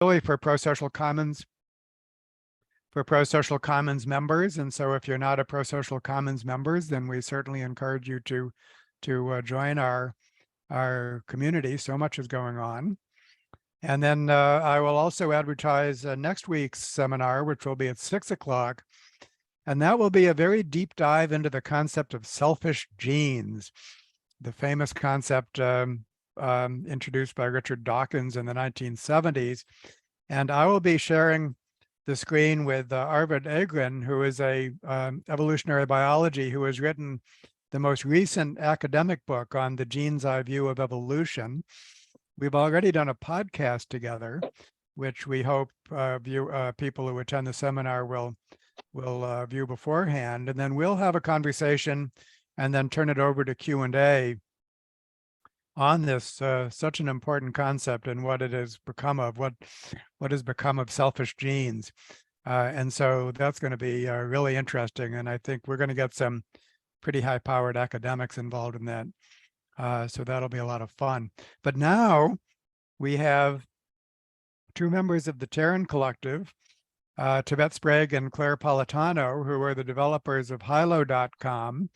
really for Prosocial Commons members. And so if you're not a Prosocial Commons members, then we certainly encourage you to join our community. So much is going on. And then I will also advertise next week's seminar, which will be at 6 o'clock. And that will be a very deep dive into the concept of selfish genes, the famous concept introduced by Richard Dawkins in the 1970s. And I will be sharing the screen with Arvid Egren, who is a evolutionary biology who has written the most recent academic book on the gene's eye view of evolution. We've already done a podcast together, which we hope people who attend the seminar will view beforehand, and then we'll have a conversation and then turn it over to Q&A on this such an important concept and what it has become of, what has become of selfish genes. And so that's going to be really interesting. And I think we're going to get some pretty high-powered academics involved in that. So that'll be a lot of fun. But now we have two members of the Terran Collective, Tibet, Sprague, and Clare Politano, who are the developers of Hylo.com.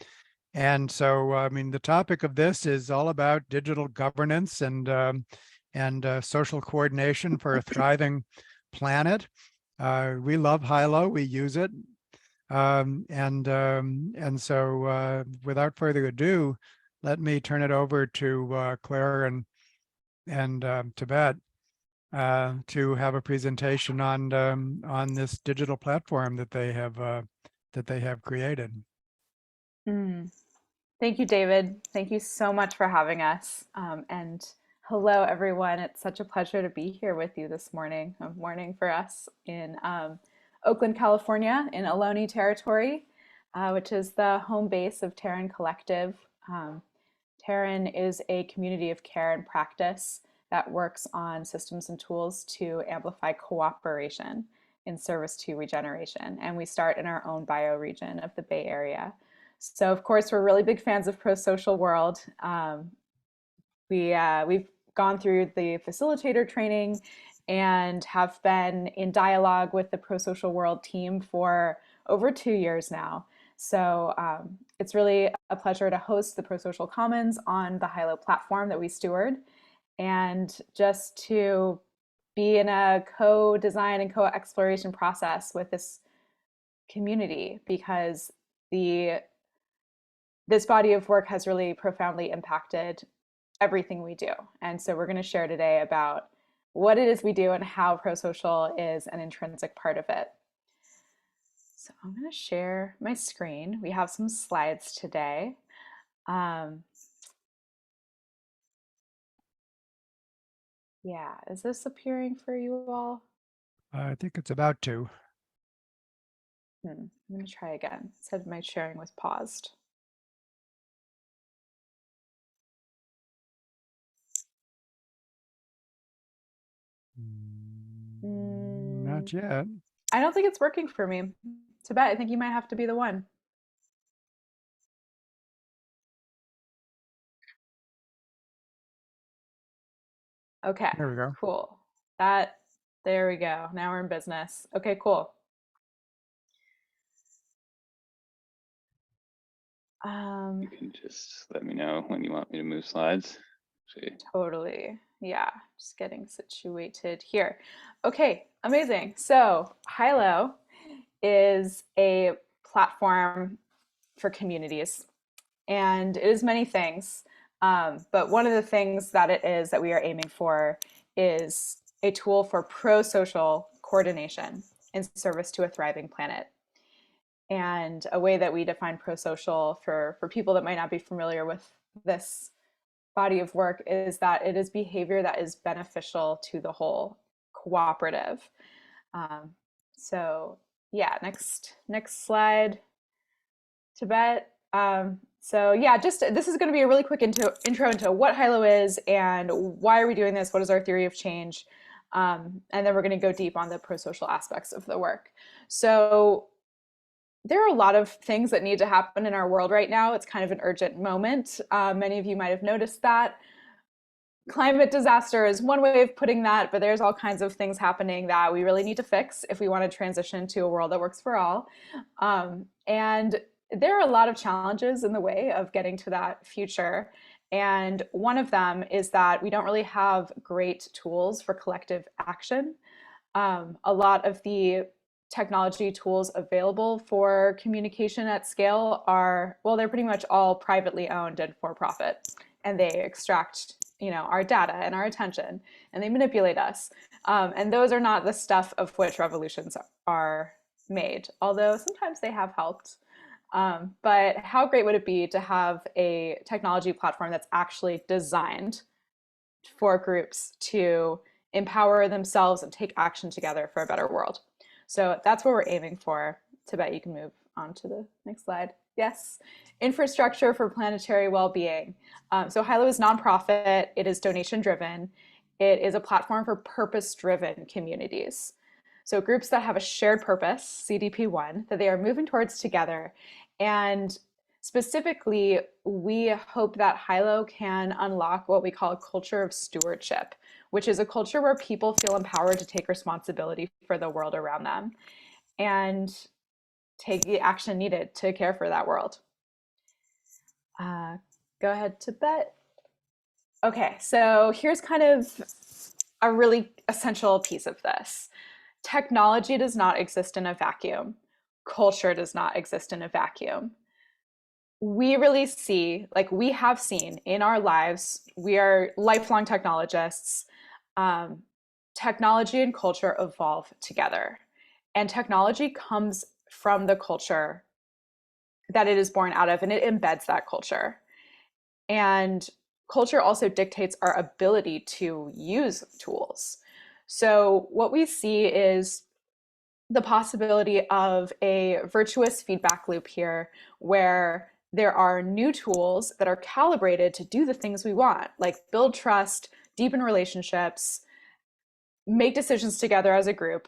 And so, I mean, the topic of this is all about digital governance and social coordination for a thriving planet. We love Hylo, we use it. And so without further ado, let me turn it over to Clare and Tibet to have a presentation on this digital platform that they have created. Thank you, David. Thank you so much for having us. And hello, everyone. It's such a pleasure to be here with you this morning. Morning for us in Oakland, California, in Ohlone territory, which is the home base of Terran Collective. Terran is a community of care and practice that works on systems and tools to amplify cooperation in service to regeneration. And we start in our own bioregion of the Bay Area. So of course, we're really big fans of Prosocial World. We've gone through the facilitator training and have been in dialogue with the Prosocial World team for over 2 years now. So it's really a pleasure to host the Prosocial Commons on the Hylo platform that we steward, and just to be in a co-design and co-exploration process with this community, because this body of work has really profoundly impacted everything we do. And so we're going to share today about what it is we do and how Prosocial is an intrinsic part of it. So I'm going to share my screen. We have some slides today. Yeah, is this appearing for you all? I think it's about to. I'm going to try again. It said my sharing was paused. Not yet. I don't think it's working for me. Tibet, I think you might have to be the one. Okay, There we go. cool. There we go. Now we're in business. Okay, cool. You can just let me know when you want me to move slides. Totally. Yeah, just getting situated here. Okay, amazing. So Hylo is a platform for communities, and it is many things. But one of the things that it is that we are aiming for is a tool for pro-social coordination in service to a thriving planet. And a way that we define pro-social for people that might not be familiar with this body of work is that it is behavior that is beneficial to the whole, cooperative. So yeah, next slide, Tibet. So yeah, this is going to be a really quick intro into what Hylo is and why are we doing this, what is our theory of change, and then we're going to go deep on the pro-social aspects of the work. So there are a lot of things that need to happen in our world right now. It's kind of an urgent moment. Many of you might have noticed that. climate disaster is one way of putting that, but there's all kinds of things happening that we really need to fix if we want to transition to a world that works for all. And there are a lot of challenges in the way of getting to that future. And one of them is that we don't really have great tools for collective action. A lot of the technology tools available for communication at scale are, well, they're pretty much all privately owned and for profit. And they extract, our data and our attention, and they manipulate us. And those are not the stuff of which revolutions are made, although sometimes they have helped. But how great would it be to have a technology platform that's actually designed for groups to empower themselves and take action together for a better world? So that's what we're aiming for. Tibet, you can move on to the next slide. Yes, infrastructure for planetary well-being. So Hylo is nonprofit. It is donation-driven. It is a platform for purpose-driven communities. So groups that have a shared purpose, CDP1, that they are moving towards together. And specifically, we hope that Hylo can unlock what we call a culture of stewardship, which is a culture where people feel empowered to take responsibility for the world around them and take the action needed to care for that world. Go ahead, Tibet. Okay, so here's kind of a really essential piece of this. Technology does not exist in a vacuum. Culture does not exist in a vacuum. We really see, like we have seen in our lives, we are lifelong technologists. Technology and culture evolve together. And technology comes from the culture that it is born out of, and it embeds that culture. And culture also dictates our ability to use tools. So what we see is the possibility of a virtuous feedback loop here, where there are new tools that are calibrated to do the things we want, like build trust, deepen relationships, make decisions together as a group,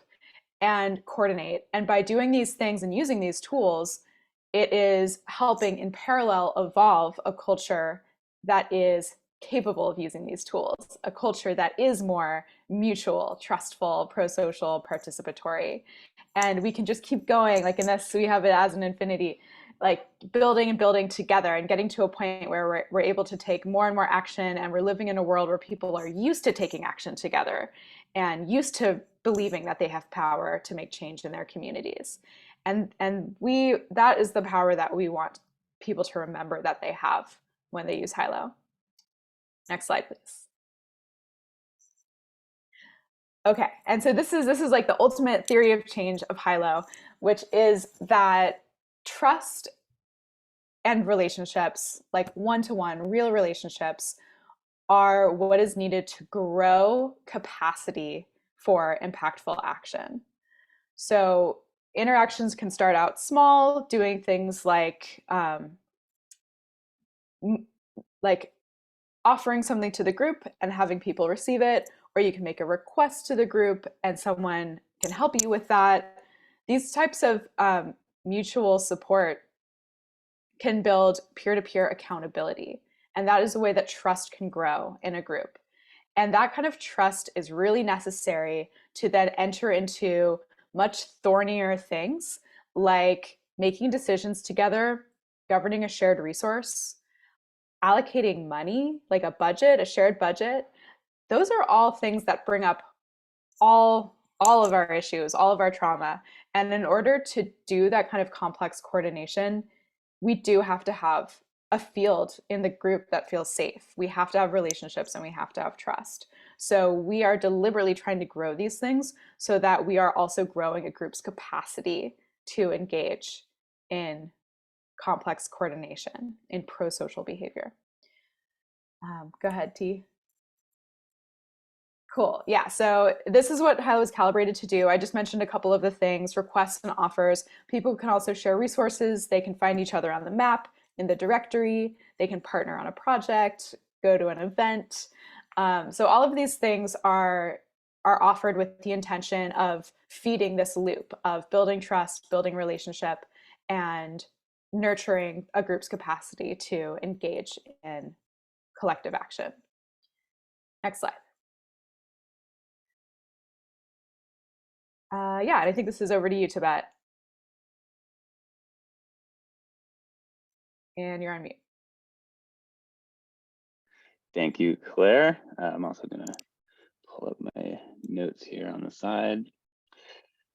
and coordinate. And by doing these things and using these tools, it is helping in parallel evolve a culture that is capable of using these tools, a culture that is more mutual, trustful, pro-social, participatory. And we can just keep going. Like in this, we have it as an infinity, like building and building together and getting to a point where we're able to take more and more action, and we're living in a world where people are used to taking action together and used to believing that they have power to make change in their communities. And that is the power that we want people to remember that they have when they use Hylo. Next slide, please. Okay, and so this is like the ultimate theory of change of Hylo, which is that trust and relationships, like one-to-one, real relationships, are what is needed to grow capacity for impactful action. So interactions can start out small, doing things like offering something to the group and having people receive it, or you can make a request to the group and someone can help you with that. These types of mutual support can build peer-to-peer accountability. And that is a way that trust can grow in a group. And that kind of trust is really necessary to then enter into much thornier things, like making decisions together, governing a shared resource, allocating money, like a budget, a shared budget. Those are all things that bring up all of our issues, all of our trauma. And in order to do that kind of complex coordination, we do have to have a field in the group that feels safe. We have to have relationships and we have to have trust. So we are deliberately trying to grow these things so that we are also growing a group's capacity to engage in complex coordination, in pro-social behavior. Go ahead, T. Cool. Yeah. So this is what Hylo is calibrated to do. I just mentioned a couple of the things: requests and offers. People can also share resources. They can find each other on the map, in the directory. They can partner on a project, go to an event. So all of these things are offered with the intention of feeding this loop of building trust, building relationship, and nurturing a group's capacity to engage in collective action. Next slide. Yeah, and I think this is over to you, Tibet. And you're on mute. Thank you, Claire. I'm also going to pull up my notes here on the side.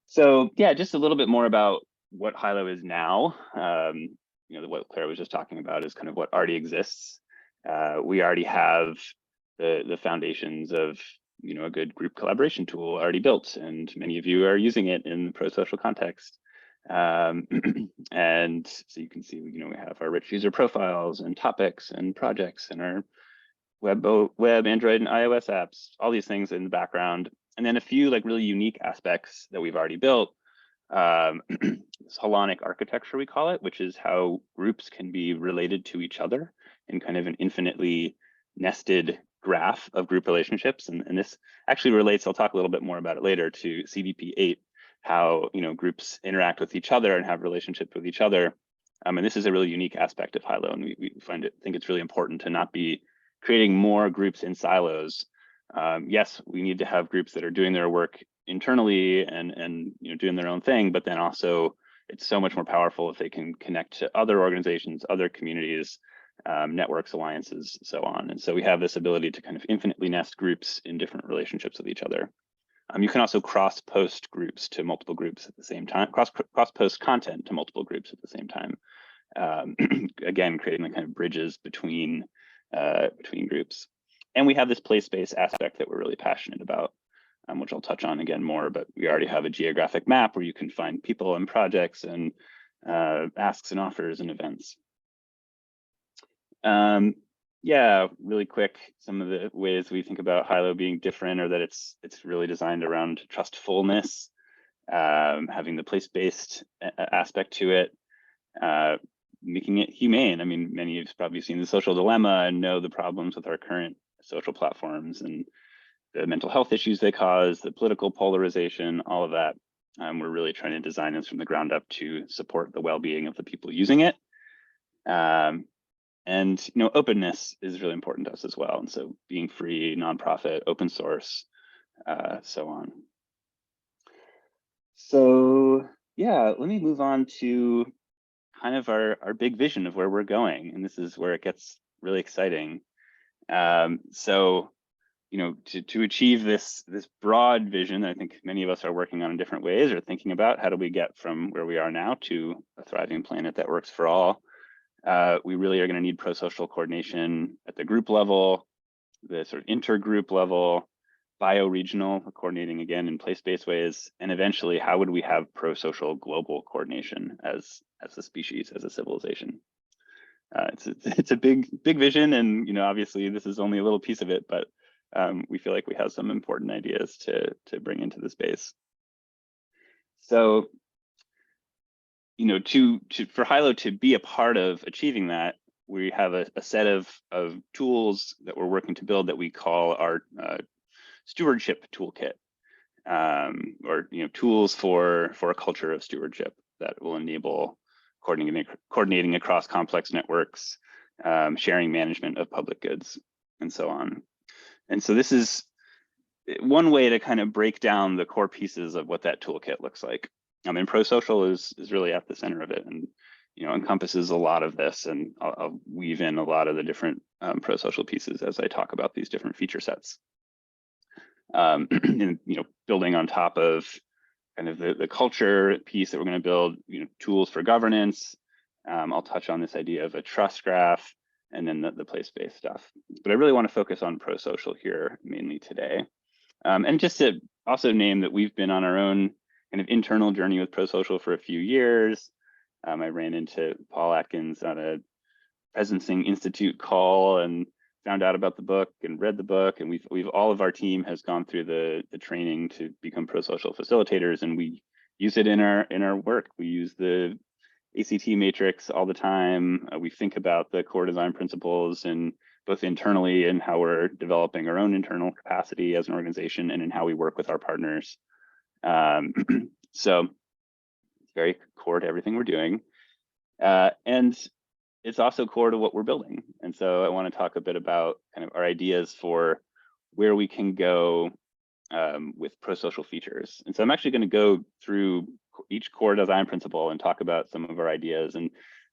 So yeah, just a little bit more about what Hylo is now. What Claire was just talking about is kind of what already exists. We already have the foundations of a good group collaboration tool already built, and many of you are using it in the prosocial context. And so you can see, we have our rich user profiles and topics and projects and our web, Android, and iOS apps, all these things in the background. And then a few really unique aspects that we've already built. This holonic architecture, we call it, which is how groups can be related to each other in kind of an infinitely nested graph of group relationships. And this actually relates, I'll talk a little bit more about it later, to CVP 8, how groups interact with each other and have relationships with each other. And this is a really unique aspect of Hylo, and we think it's really important to not be creating more groups in silos. Yes, we need to have groups that are doing their work internally and doing their own thing, but then also it's so much more powerful if they can connect to other organizations, other communities, networks, alliances, so on. And so we have this ability to kind of infinitely nest groups in different relationships with each other. You can also cross-post groups to multiple groups at the same time, cross-post content to multiple groups at the same time. Again, creating the kind of bridges between groups. And we have this place-based aspect that we're really passionate about, which I'll touch on again more, but we already have a geographic map where you can find people and projects and asks and offers and events. Yeah, really quick, some of the ways we think about Hylo being different are that it's really designed around trustfulness, having the place-based aspect to it, making it humane. I mean, many of you have probably seen The Social Dilemma and know the problems with our current social platforms and the mental health issues they cause, the political polarization, all of that. We're really trying to design this from the ground up to support the well-being of the people using it. And openness is really important to us as well. And so being free, nonprofit, open source, so on. So yeah, let me move on to kind of our big vision of where we're going. And this is where it gets really exciting. So to achieve this broad vision, I think many of us are working on in different ways or thinking about how do we get from where we are now to a thriving planet that works for all. We really are going to need prosocial coordination at the group level, the sort of intergroup level, bioregional coordinating again in place-based ways, and eventually how would we have prosocial global coordination as a species, as a civilization. It's a big vision, and obviously this is only a little piece of it, but we feel like we have some important ideas to bring into the space. So for Hylo to be a part of achieving that, we have a set of tools that we're working to build that we call our stewardship toolkit, or tools for a culture of stewardship that will enable coordinating across complex networks, sharing management of public goods, and so on. And so this is one way to kind of break down the core pieces of what that toolkit looks like. And Prosocial is really at the center of it, and encompasses a lot of this, and I'll weave in a lot of the different prosocial pieces as I talk about these different feature sets. And building on top of kind of the culture piece that we're going to build, tools for governance. I'll touch on this idea of a trust graph, and then the place-based stuff. But I really want to focus on prosocial here mainly today. And just to also name that we've been on our own kind of internal journey with Prosocial for a few years. I ran into Paul Atkins on a Presencing Institute call and found out about the book and read the book. And we've all of our team has gone through the training to become prosocial facilitators, and we use it in our work. We use the ACT matrix all the time. We think about the core design principles and both internally and how we're developing our own internal capacity as an organization, and in how we work with our partners. So it's very core to everything we're doing. And it's also core to what we're building. And so I want to talk a bit about kind of our ideas for where we can go with prosocial features. And so I'm actually going to go through each core design principle and talk about some of our ideas. And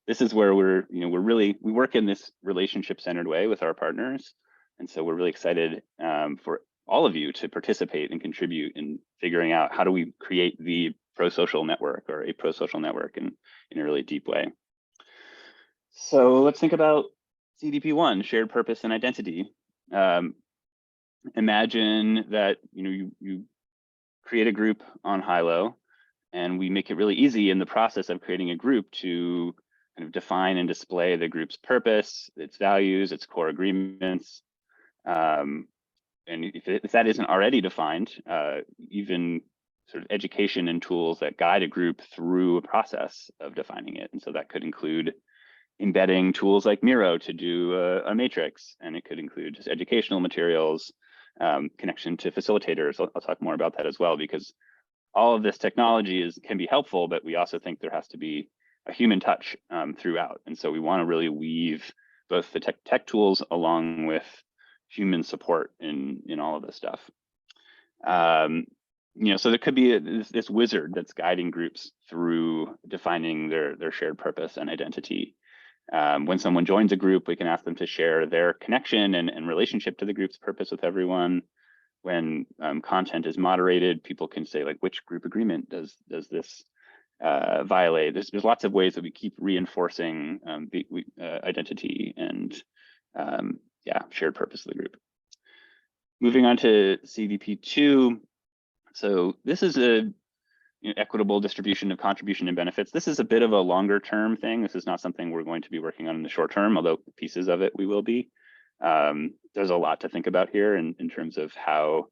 this is where we work in this relationship-centered way with our partners. And so we're really excited for all of you to participate and contribute in figuring out how do we create the prosocial network or a prosocial network in a really deep way. So let's think about CDP1, shared purpose and identity. Imagine that you create a group on Hylo, and we make it really easy in the process of creating a group to kind of define and display the group's purpose, its values, its core agreements. And if that isn't already defined, even sort of education and tools that guide a group through a process of defining it. And so that could include embedding tools like Miro to do a matrix, and it could include just educational materials, connection to facilitators. I'll talk more about that as well, because all of this technology can be helpful, but we also think there has to be a human touch throughout. And so we want to really weave both the tech tools along with human support in all of this stuff. So there could be this wizard that's guiding groups through defining their shared purpose and identity. When someone joins a group, we can ask them to share their connection and relationship to the group's purpose with everyone. When content is moderated, people can say, like, which group agreement does this violate? There's lots of ways that we keep reinforcing the identity and shared purpose of the group. Moving on to CDP2. So this is a equitable distribution of contribution and benefits. This is a bit of a longer term thing. This is not something we're going to be working on in the short term, although pieces of it we will be. There's a lot to think about here in terms of how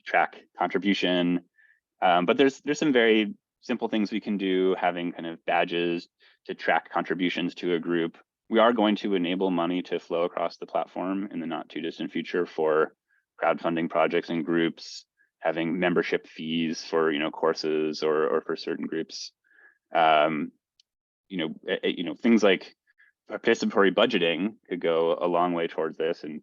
track contribution. But there's some very simple things we can do, having kind of badges to track contributions to a group. We are going to enable money to flow across the platform in the not too distant future for crowdfunding projects and groups, having membership fees for courses or for certain groups. Things like participatory budgeting could go a long way towards this, and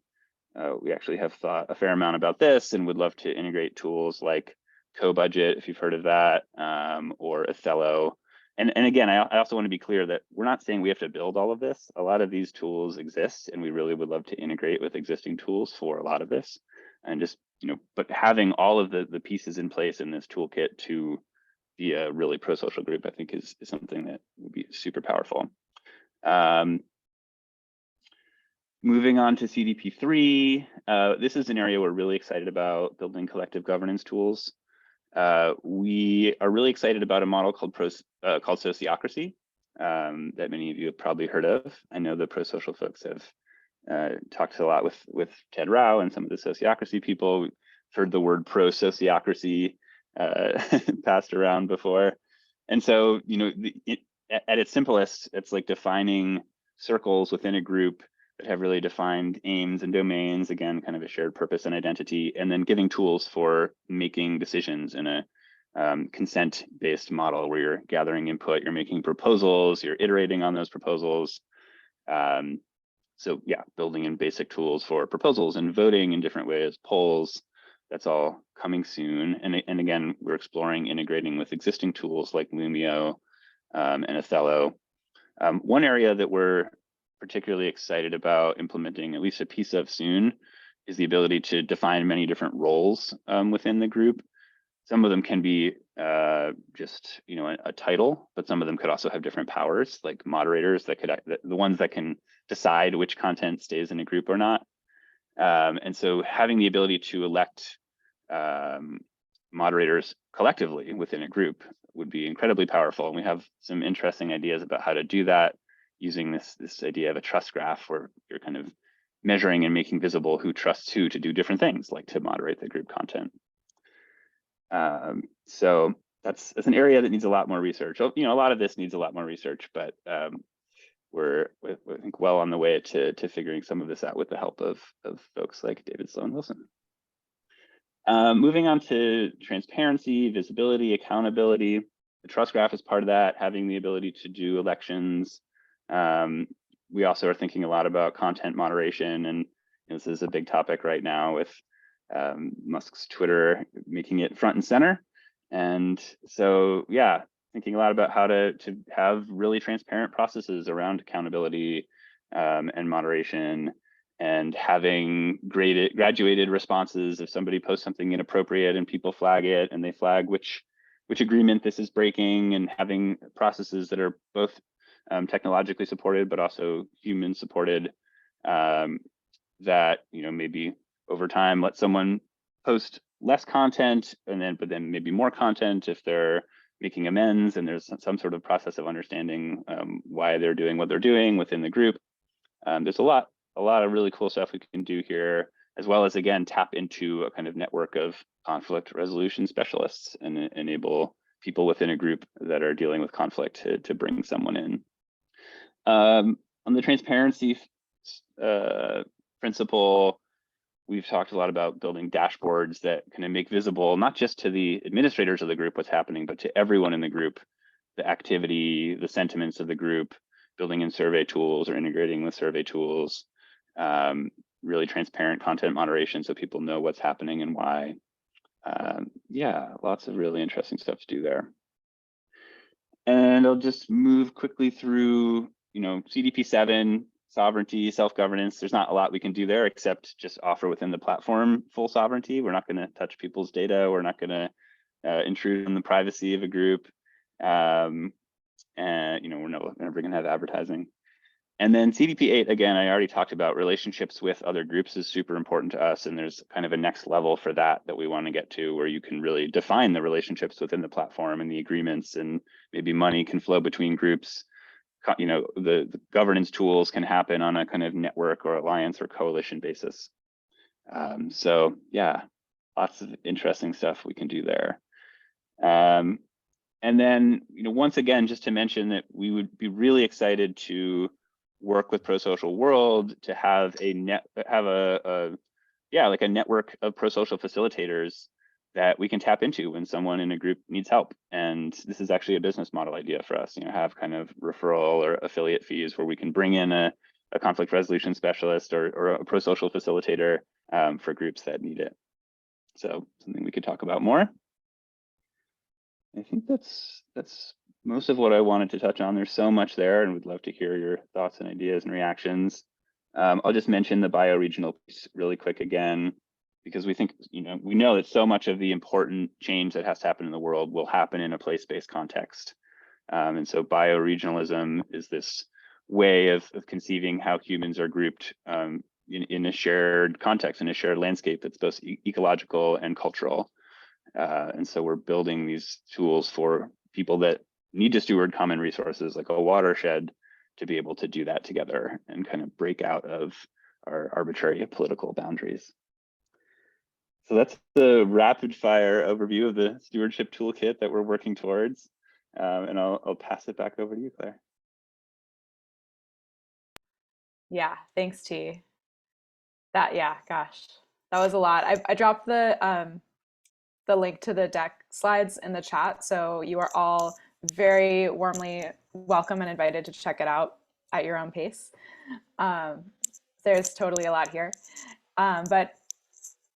we actually have thought a fair amount about this and would love to integrate tools like Co-Budget, if you've heard of that, or Othello. And again, I also want to be clear that we're not saying we have to build all of this. A lot of these tools exist, and we really would love to integrate with existing tools for a lot of this. And just, but having all of the pieces in place in this toolkit to be a really pro-social group, I think is something that would be super powerful. Moving on to CDP3, this is an area we're really excited about, building collective governance tools. We are really excited about a model called sociocracy that many of you have probably heard of. I know the pro-social folks have talked a lot with Ted Rao and some of the sociocracy people. We've heard the word pro-sociocracy passed around before. And so, at its simplest, it's like defining circles within a group that have really defined aims and domains, again, kind of a shared purpose and identity, and then giving tools for making decisions in a consent-based model where you're gathering input, you're making proposals, you're iterating on those proposals. So yeah, building in basic tools for proposals and voting in different ways, polls, that's all coming soon. And again, we're exploring integrating with existing tools like Lumio and Othello. One area that we're particularly excited about implementing at least a piece of soon is the ability to define many different roles within the group. Some of them can be just a title, but some of them could also have different powers, like moderators that could, the ones that can decide which content stays in a group or not. And so having the ability to elect moderators collectively within a group would be incredibly powerful. And we have some interesting ideas about how to do that using this idea of a trust graph where you're kind of measuring and making visible who trusts who to do different things, like to moderate the group content. So that's an area that needs a lot more research. A lot of this needs a lot more research, but we're I think well on the way to figuring some of this out with the help of folks like David Sloan Wilson. Moving on to transparency, visibility, accountability. The trust graph is part of that, having the ability to do elections. We also are thinking a lot about content moderation and This is a big topic right now with Musk's Twitter making it front and center. And so, yeah, thinking a lot about how to have really transparent processes around accountability and moderation, and having graduated responses if somebody posts something inappropriate and people flag it and they flag which agreement this is breaking, and having processes that are both technologically supported but also human supported, that maybe over time let someone post less content but then maybe more content if they're making amends, and there's some sort of process of understanding why they're doing what they're doing within the group. There's a lot of really cool stuff we can do here, as well as, again, tap into a kind of network of conflict resolution specialists and enable people within a group that are dealing with conflict to bring someone in. On the transparency principle, we've talked a lot about building dashboards that kind of make visible, not just to the administrators of the group what's happening, but to everyone in the group, the activity, the sentiments of the group, building in survey tools or integrating with survey tools, really transparent content moderation so people know what's happening and why. Yeah, lots of really interesting stuff to do there. And I'll just move quickly through, CDP7, sovereignty, self-governance. There's not a lot we can do there except just offer within the platform full sovereignty. We're not going to touch people's data. We're not going to intrude on the privacy of a group. And we're never going to have advertising. And then CDP8, again, I already talked about relationships with other groups is super important to us. And there's kind of a next level for that we want to get to, where you can really define the relationships within the platform and the agreements, and maybe money can flow between groups. The governance tools can happen on a kind of network or alliance or coalition basis. So yeah, lots of interesting stuff we can do there. And then, once again, just to mention that we would be really excited to work with Prosocial World to have a network of prosocial facilitators that we can tap into when someone in a group needs help. And this is actually a business model idea for us, have kind of referral or affiliate fees where we can bring in a conflict resolution specialist or a prosocial facilitator for groups that need it. So something we could talk about more. I think that's most of what I wanted to touch on. There's so much there, and we'd love to hear your thoughts and ideas and reactions. I'll just mention the bioregional piece really quick again, because we think, we know that so much of the important change that has to happen in the world will happen in a place-based context. And so bioregionalism is this way of conceiving how humans are grouped in a shared context, in a shared landscape that's both ecological and cultural. And so we're building these tools for people that need to steward common resources like a watershed to be able to do that together and kind of break out of our arbitrary political boundaries. So that's the rapid fire overview of the stewardship toolkit that we're working towards. And I'll pass it back over to you, Claire. Yeah, thanks, T. That was a lot. I dropped the link to the deck slides in the chat, so you are all very warmly welcome and invited to check it out at your own pace. There's totally a lot here. But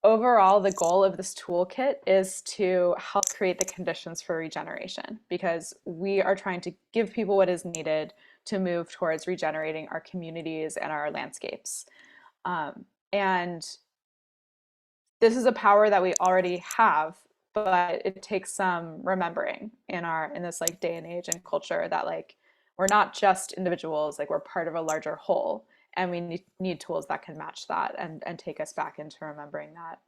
overall, the goal of this toolkit is to help create the conditions for regeneration, because we are trying to give people what is needed to move towards regenerating our communities and our landscapes. And this is a power that we already have, but it takes some remembering in this day and age and culture that we're not just individuals, we're part of a larger whole, and we need tools that can match that and take us back into remembering that.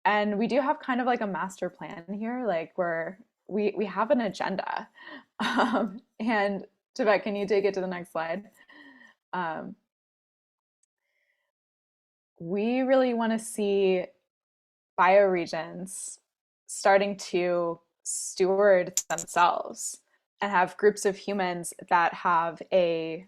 And we do have kind of a master plan here, where we have an agenda. And Tibet, can you take it to the next slide? We really want to see bioregions starting to steward themselves and have groups of humans that have a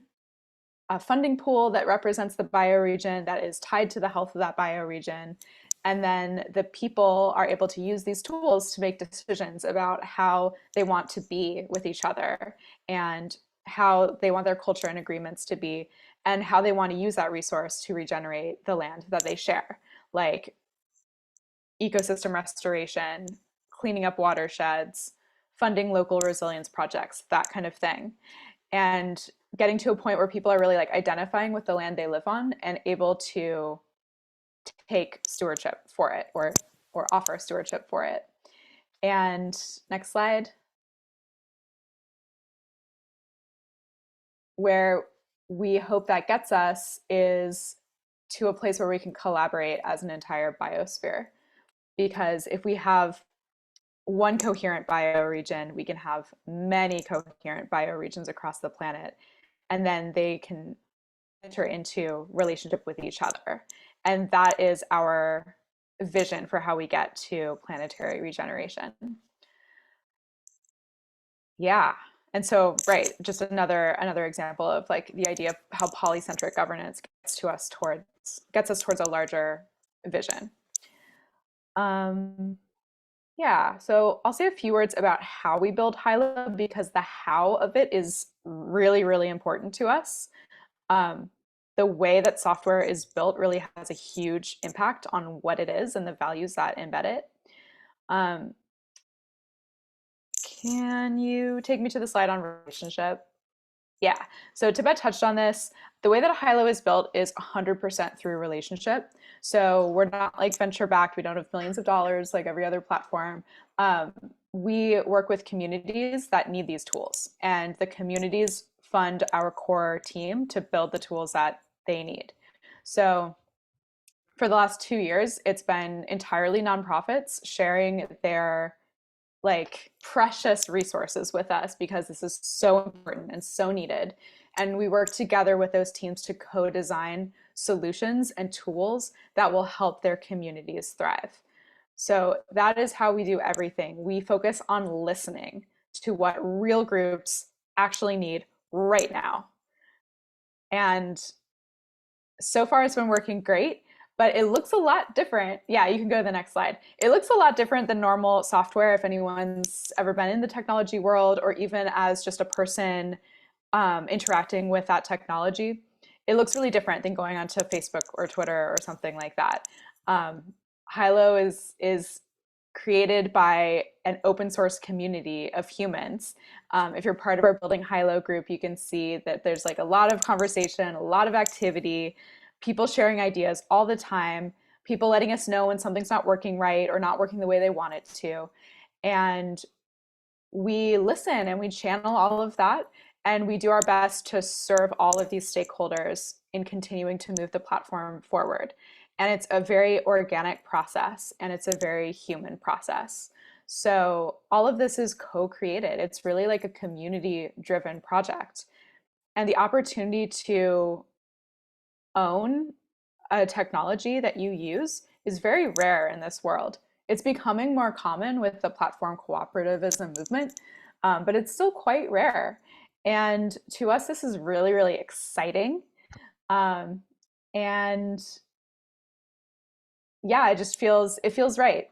funding pool that represents the bioregion, that is tied to the health of that bioregion. And then the people are able to use these tools to make decisions about how they want to be with each other and how they want their culture and agreements to be. and how they want to use that resource to regenerate the land that they share, like ecosystem restoration, cleaning up watersheds, funding local resilience projects, that kind of thing. And getting to a point where people are really like identifying with the land they live on and able to take stewardship for it, or offer stewardship for it. And next slide. Where we hope that gets us is to a place where we can collaborate as an entire biosphere. Because if we have one coherent bioregion, we can have many coherent bioregions across the planet, and then they can enter into relationship with each other. And that is our vision for how we get to planetary regeneration. Yeah. And so, right, just another example of like the idea of how polycentric governance gets us towards a larger vision. Yeah, so I'll say a few words about how we build Hylo, because the how of it is really, really important to us. The way that software is built really has a huge impact on what it is and the values that embed it. Can you take me to the slide on relationship? Yeah, so Tibet touched on this. The way that Hylo is built is 100% through relationship. So we're not like venture backed. We don't have millions of dollars like every other platform. We work with communities that need these tools, and the communities fund our core team to build the tools that they need. So for the last 2 years, it's been entirely nonprofits sharing their like precious resources with us, because this is so important and so needed. And we work together with those teams to co-design solutions and tools that will help their communities thrive. So that is how we do everything. We focus on listening to what real groups actually need right now. And so far it's been working great, but it looks a lot different. Yeah, you can go to the next slide. It looks a lot different than normal software if anyone's ever been in the technology world, or even as just a person interacting with that technology. It looks really different than going onto Facebook or Twitter or something like that. Hylo is created by an open source community of humans. If you're part of our Building Hylo group, you can see that there's like a lot of conversation, a lot of activity, people sharing ideas all the time, people letting us know when something's not working right or not working the way they want it to. And we listen and we channel all of that, and we do our best to serve all of these stakeholders in continuing to move the platform forward. And it's a very organic process, and it's a very human process. So all of this is co-created. It's really like a community-driven project. And the opportunity to own a technology that you use is very rare in this world. It's becoming more common with the platform cooperativism movement, but it's still quite rare. And to us, this is really, really exciting. And yeah, it feels right.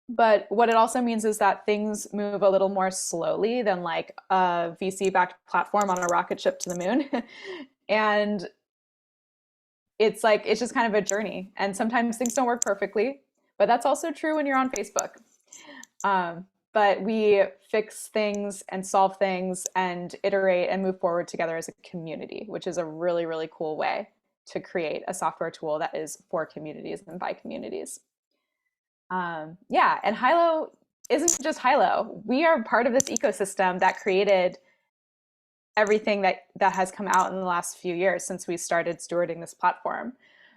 But what it also means is that things move a little more slowly than like a VC-backed platform on a rocket ship to the moon. And it's just kind of a journey. And sometimes things don't work perfectly, but that's also true when you're on Facebook. But we fix things and solve things and iterate and move forward together as a community, which is a really, really cool way to create a software tool that is for communities and by communities. Yeah, and Hylo isn't just Hylo. We are part of this ecosystem that created everything that has come out in the last few years since we started stewarding this platform.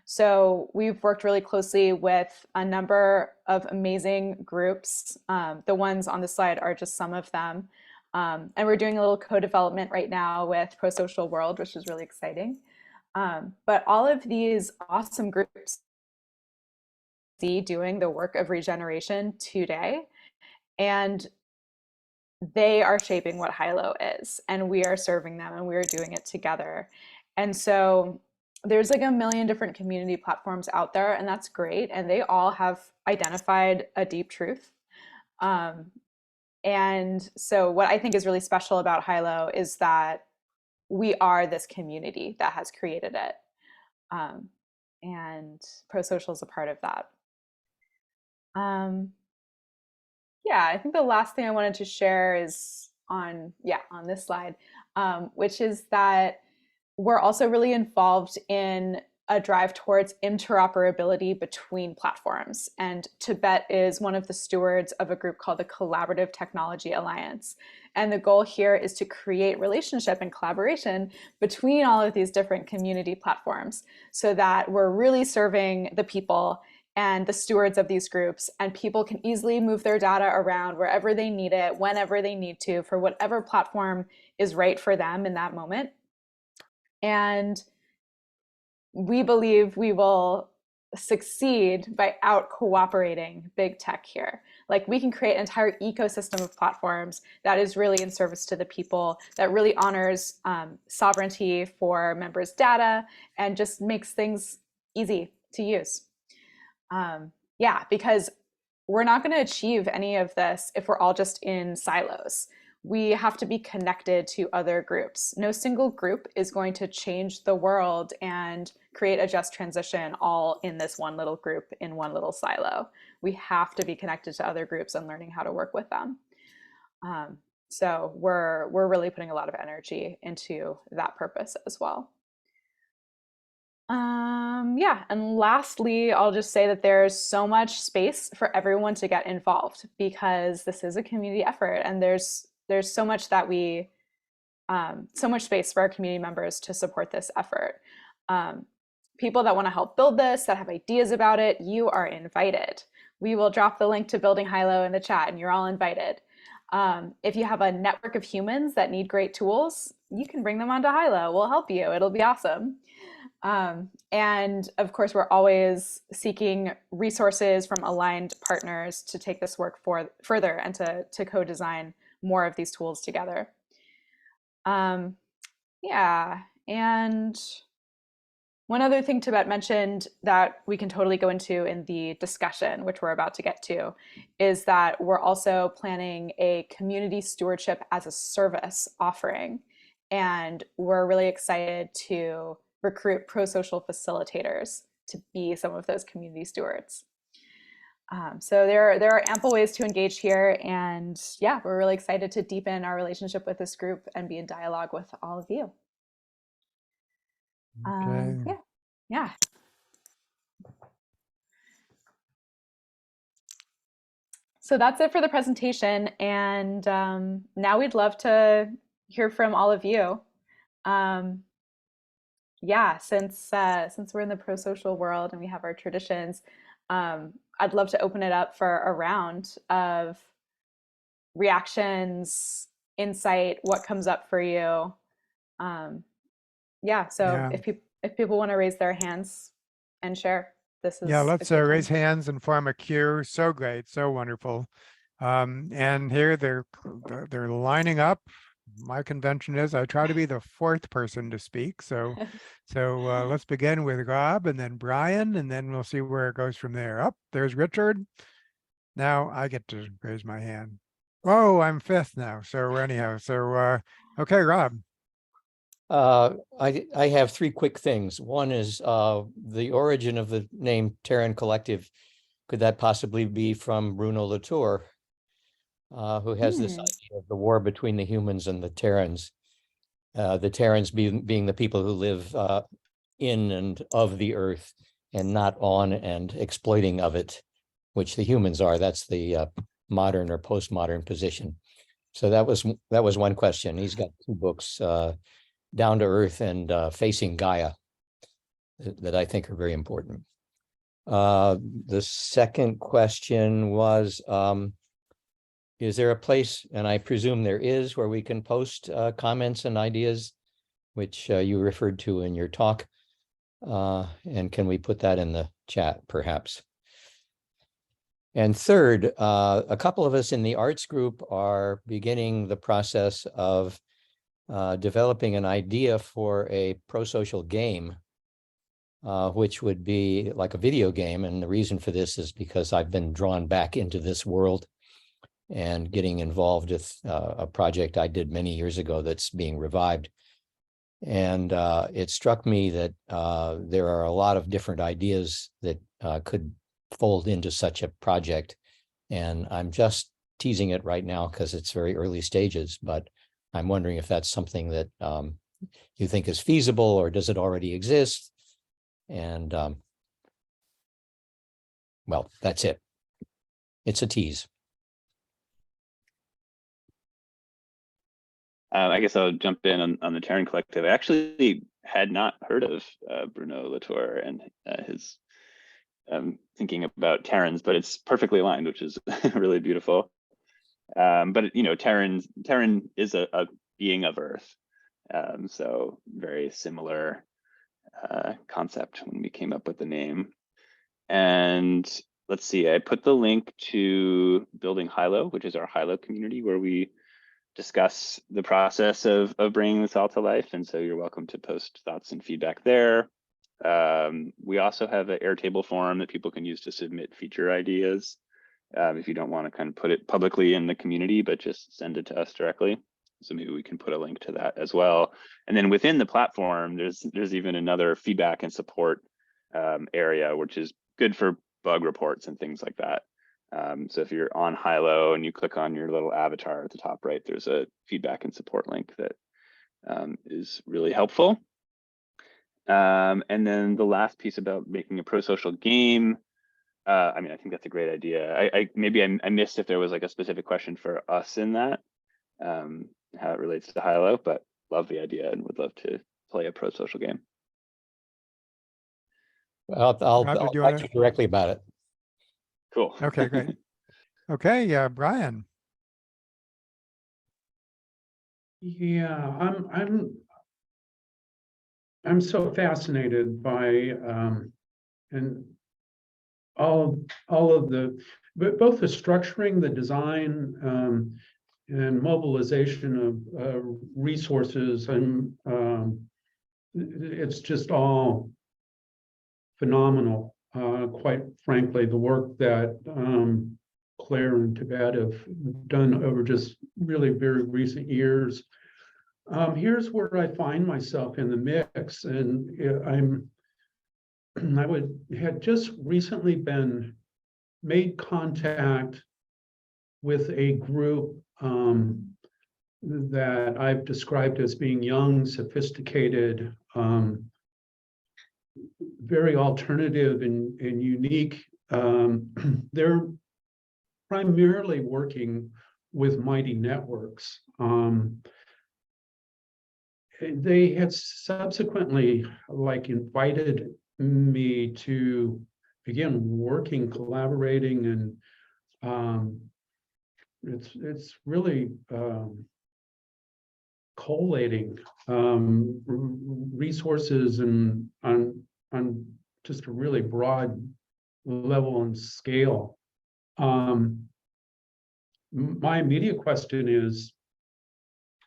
So we've worked really closely with a number of amazing groups. The ones on the slide are just some of them. And we're doing a little co-development right now with Prosocial World, which is really exciting. But all of these awesome groups doing the work of regeneration today, and they are shaping what Hylo is, and we are serving them, and we are doing it together. And so there's like a million different community platforms out there, and that's great. And they all have identified a deep truth. And so what I think is really special about Hylo is that we are this community that has created it. And Prosocial is a part of that. Yeah, I think the last thing I wanted to share is on this slide, which is that we're also really involved in a drive towards interoperability between platforms. And Tibet is one of the stewards of a group called the Collaborative Technology Alliance. And the goal here is to create relationship and collaboration between all of these different community platforms so that we're really serving the people and the stewards of these groups, and people can easily move their data around wherever they need it, whenever they need to, for whatever platform is right for them in that moment. And we believe we will succeed by out cooperating big tech here. Like, we can create an entire ecosystem of platforms that is really in service to the people, that really honors sovereignty for members' data and just makes things easy to use. Yeah, because we're not going to achieve any of this if we're all just in silos. We have to be connected to other groups. No single group is going to change the world and create a just transition all in this one little group in one little silo. We have to be connected to other groups and learning how to work with them. So we're really putting a lot of energy into that purpose as well. Yeah, and lastly, I'll just say that there's so much space for everyone to get involved, because this is a community effort, and there's so much that we so much space for our community members to support this effort. People that want to help build this, that have ideas about it, you are invited. We will drop the link to Building Hylo in the chat, and you're all invited. If you have a network of humans that need great tools, you can bring them onto Hylo. We'll help you. It'll be awesome. And of course, we're always seeking resources from aligned partners to take this work further and to co-design more of these tools together. Yeah, and one other thing Tibet mentioned that we can totally go into in the discussion, which we're about to get to, is that we're also planning a community stewardship as a service offering. And we're really excited to recruit prosocial facilitators to be some of those community stewards. So there are ample ways to engage here, and yeah, we're really excited to deepen our relationship with this group and be in dialogue with all of you. Okay. Yeah. So that's it for the presentation, and now we'd love to hear from all of you. Yeah, since we're in the prosocial world and we have our traditions, I'd love to open it up for a round of reactions, insight, what comes up for you. Yeah, so Yeah. if people want to raise their hands and share, this is Yeah, let's raise time. hands and form a queue. So great, so wonderful. And here they're lining up. My convention is I try to be the fourth person to speak. So let's begin with Rob and then Brian, and then we'll see where it goes from there. Up there's Richard. Now I get to raise my hand. Oh, I'm fifth now. So anyhow, okay, Rob. I have three quick things. One is the origin of the name Terran Collective. Could that possibly be from Bruno Latour, who has this idea of the war between the humans and the Terrans? The Terrans being the people who live in and of the earth and not on and exploiting of it, which the humans are. That's the modern or postmodern position. So that was one question. He's got two books, Down to Earth and Facing Gaia, that I think are very important. The second question was, is there a place, and I presume there is, where we can post comments and ideas, which you referred to in your talk? And can we put that in the chat, perhaps? And third, a couple of us in the arts group are beginning the process of developing an idea for a prosocial game, which would be like a video game. And the reason for this is because I've been drawn back into this world and getting involved with a project I did many years ago that's being revived. And it struck me that there are a lot of different ideas that could fold into such a project. And I'm just teasing it right now because it's very early stages, but I'm wondering if that's something that you think is feasible, or does it already exist? And well, that's it. It's a tease. I guess I'll jump in on the Terran Collective. I actually had not heard of Bruno Latour and his thinking about Terrans, but it's perfectly aligned, which is really beautiful. But you know, Terran is a being of Earth, so very similar concept when we came up with the name. And let's see, I put the link to building Hylo, which is our Hylo community, where we discuss the process of bringing this all to life. And so you're welcome to post thoughts and feedback there. We also have an Airtable forum that people can use to submit feature ideas. If you don't want to kind of put it publicly in the community, but just send it to us directly. So maybe we can put a link to that as well. And then within the platform, there's even another feedback and support area, which is good for bug reports and things like that. So if you're on Hylo and you click on your little avatar at the top right, there's a feedback and support link that is really helpful. And then the last piece about making a prosocial game, I mean, I think that's a great idea. Maybe I missed if there was like a specific question for us in that, how it relates to Hylo, but love the idea and would love to play a prosocial game. I'll Roger, do you talk wanna- to you directly about it. Cool. Okay, great. Okay, Brian. Yeah, I'm so fascinated by and all of the, but both the structuring, the design, and mobilization of resources, and it's just all phenomenal. Quite frankly, the work that Clare and Tibet have done over just really very recent years. Here's where I find myself in the mix, and had just recently made contact with a group that I've described as being young, sophisticated, very alternative and unique. They're primarily working with mighty networks. They had subsequently invited me to begin working, collaborating, and it's really collating resources and on just a really broad level and scale. My immediate question is,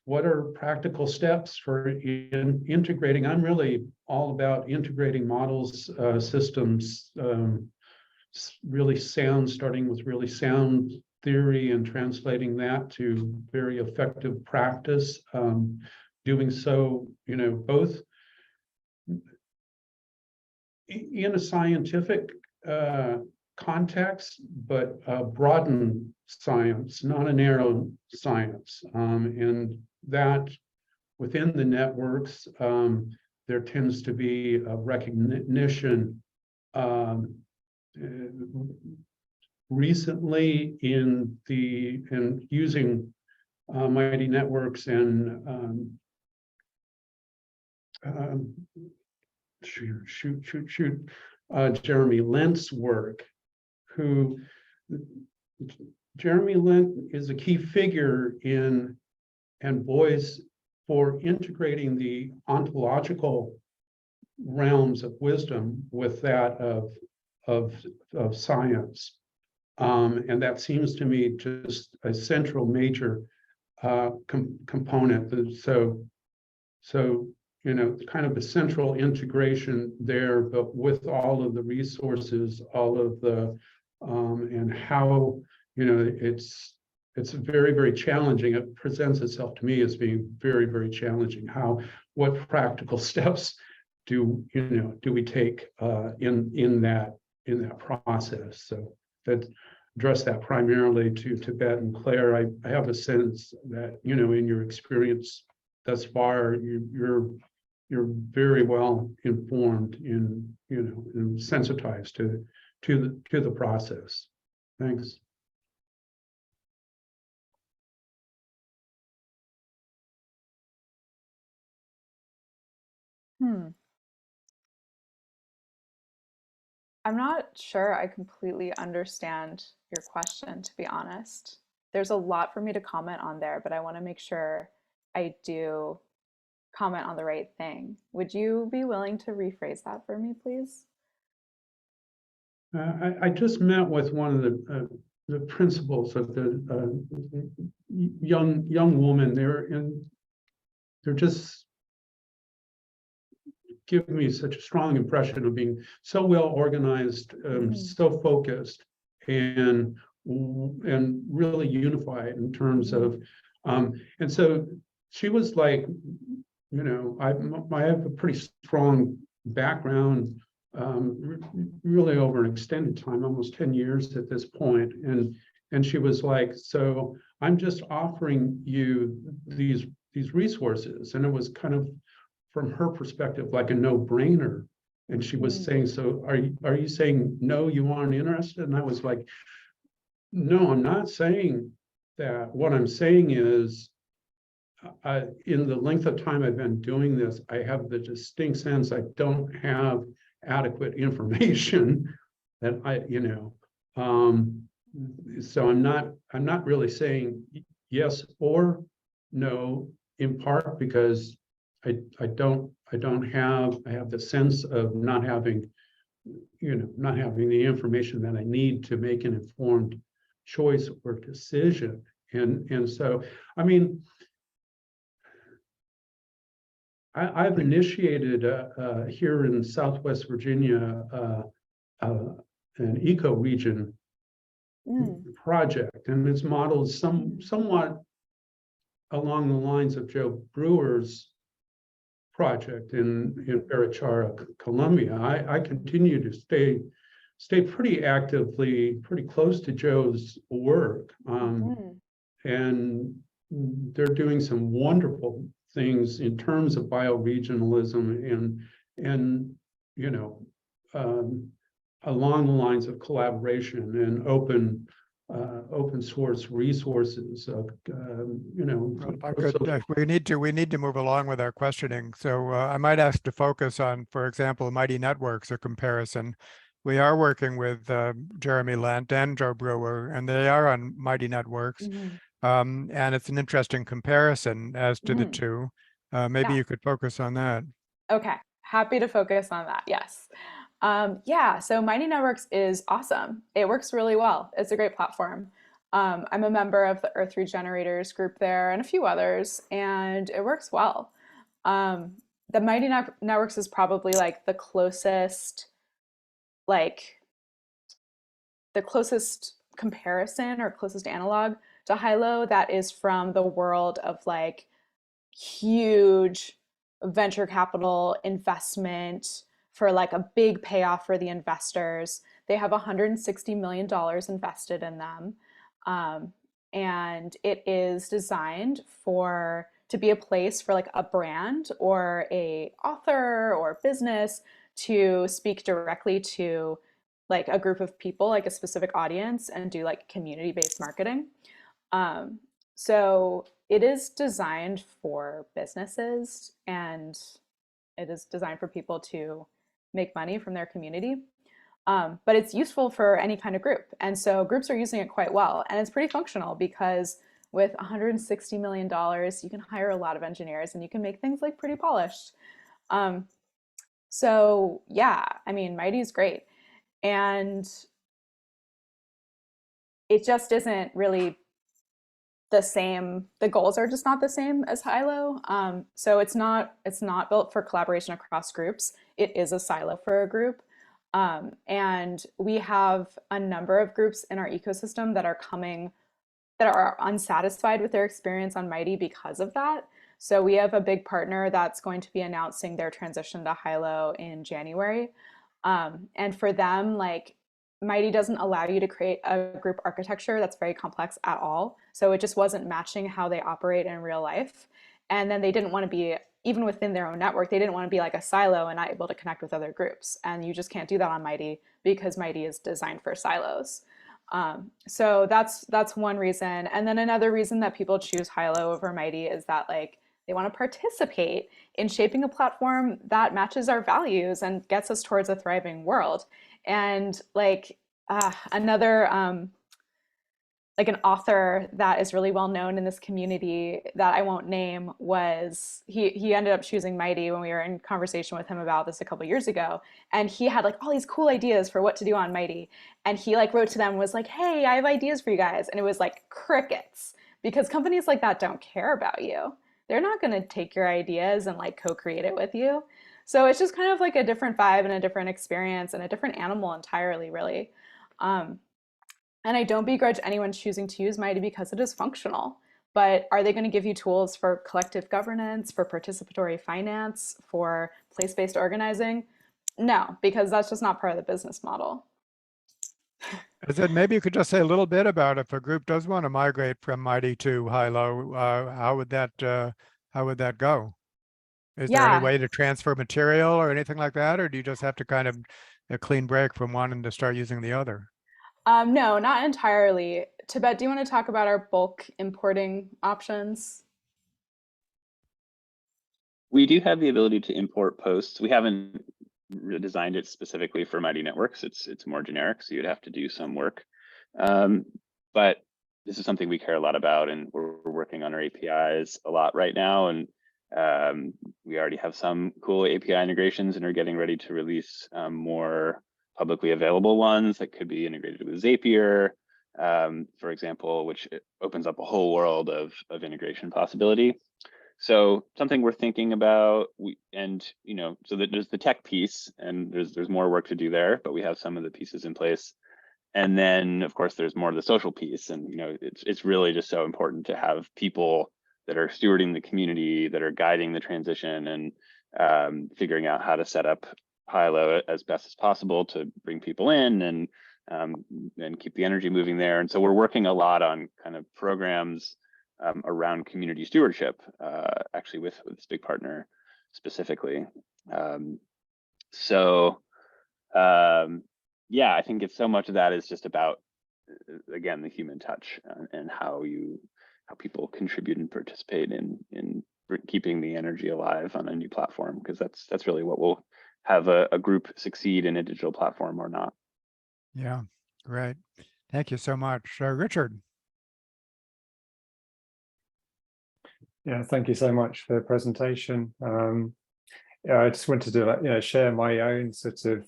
what are practical steps for integrating? I'm really all about integrating models, systems, starting with really sound theory and translating that to very effective practice. Doing so, both in a scientific context, but broaden science, not a narrow science. And that within the networks, there tends to be a recognition recently in using mighty networks and Jeremy Lent's work, Jeremy Lent is a key figure in and voice for integrating the ontological realms of wisdom with that of science. And that seems to me just a central major component. So kind of a central integration there, but with all of the resources, all of the and how it's very, very challenging. It presents itself to me as being very, very challenging. what practical steps do we take in that process? So that address that primarily to Tibet and Clare. I have a sense that in your experience thus far, you're very well informed and sensitized to the process. Thanks. I'm not sure I completely understand your question, to be honest. There's a lot for me to comment on there, but I want to make sure I do comment on the right thing. Would you be willing to rephrase that for me, please? I just met with one of the principals of the young woman. They're just give me such a strong impression of being so well organized, so focused, and really unified in terms of, and so she was like, I have a pretty strong background, really over an extended time, almost 10 years at this point, and she was like, so I'm just offering you these resources, and it was kind of, from her perspective, like a no-brainer. And she was saying, so are you saying no, you aren't interested? And I was like, no, I'm not saying that. What I'm saying is, in the length of time I've been doing this, I have the distinct sense I don't have adequate information that so I'm not really saying yes or no, in part because I have the sense of not having the information that I need to make an informed choice or decision. And so, I mean, I've initiated here in Southwest Virginia an eco-region project, and it's modeled somewhat along the lines of Joe Brewer's project in Barichara, Colombia. I continue to stay pretty close to Joe's work, and they're doing some wonderful things in terms of bioregionalism and along the lines of collaboration and open source resources. We need to move along with our questioning. So I might ask to focus on, for example, Mighty Networks, a comparison. We are working with Jeremy Lent and Joe Brewer, and they are on Mighty Networks. And it's an interesting comparison as to the two. Maybe you could focus on that. Okay, happy to focus on that, yes. So Mighty Networks is awesome. It works really well. It's a great platform. I'm a member of the Earth Regenerators group there and a few others, and it works well. The Mighty Networks is probably like the closest comparison or closest analog to Hylo that is from the world of like huge venture capital investment for like a big payoff for the investors. They have $160 million invested in them. And it is designed to be a place for like a brand or a author or business to speak directly to like a group of people, like a specific audience, and do like community-based marketing. So it is designed for businesses, and it is designed for people to make money from their community. But it's useful for any kind of group. And so groups are using it quite well. And it's pretty functional because with $160 million, you can hire a lot of engineers and you can make things like pretty polished. So yeah, I mean, Mighty is great. And it just isn't really the same. The goals are just not the same as Hylo. So it's not built for collaboration across groups. It is a silo for a group. And we have a number of groups in our ecosystem that are unsatisfied with their experience on Mighty because of that. So we have a big partner that's going to be announcing their transition to Hylo in January. And for them, like Mighty doesn't allow you to create a group architecture that's very complex at all. So it just wasn't matching how they operate in real life. And then they didn't want to be, even within their own network, they didn't want to be like a silo and not able to connect with other groups. And you just can't do that on Mighty because Mighty is designed for silos. So that's one reason. And then another reason that people choose Hylo over Mighty is that like they want to participate in shaping a platform that matches our values and gets us towards a thriving world. And like another like an author that is really well known in this community that I won't name was he ended up choosing Mighty when we were in conversation with him about this a couple years ago, and he had like all these cool ideas for what to do on Mighty, and he like wrote to them and was like, hey, I have ideas for you guys, and it was like crickets, because companies like that don't care about you. They're not going to take your ideas and like co-create it with you. So it's just kind of like a different vibe and a different experience and a different animal entirely, really. And I don't begrudge anyone choosing to use Mighty because it is functional. But are they going to give you tools for collective governance, for participatory finance, for place-based organizing? No, because that's just not part of the business model. Maybe you could just say a little bit about if a group does want to migrate from Mighty to Hylo, how would that go? Is there any way to transfer material or anything like that, or do you just have to kind of a clean break from one and to start using the other? No, not entirely. Tibet, do you want to talk about our bulk importing options? We do have the ability to import posts. We haven't designed it specifically for Mighty Networks. It's more generic, so you'd have to do some work. But this is something we care a lot about, and we're working on our APIs a lot right now. And we already have some cool API integrations and are getting ready to release more publicly available ones that could be integrated with Zapier, for example, which opens up a whole world of integration possibility. So something we're thinking about, so that there's the tech piece, and there's more work to do there, but we have some of the pieces in place. And then, of course, there's more of the social piece, and it's really just so important to have people that are stewarding the community, that are guiding the transition, and figuring out how to set up Hylo as best as possible to bring people in and keep the energy moving there. And so we're working a lot on kind of programs around community stewardship, actually with this big partner specifically. Yeah, I think it's so much of that is just about, again, the human touch and how people contribute and participate in keeping the energy alive on a new platform, because that's really what will have a group succeed in a digital platform or not. Yeah, great. Thank you so much. Richard. Yeah, thank you so much for the presentation. Yeah, I just wanted to share my own sort of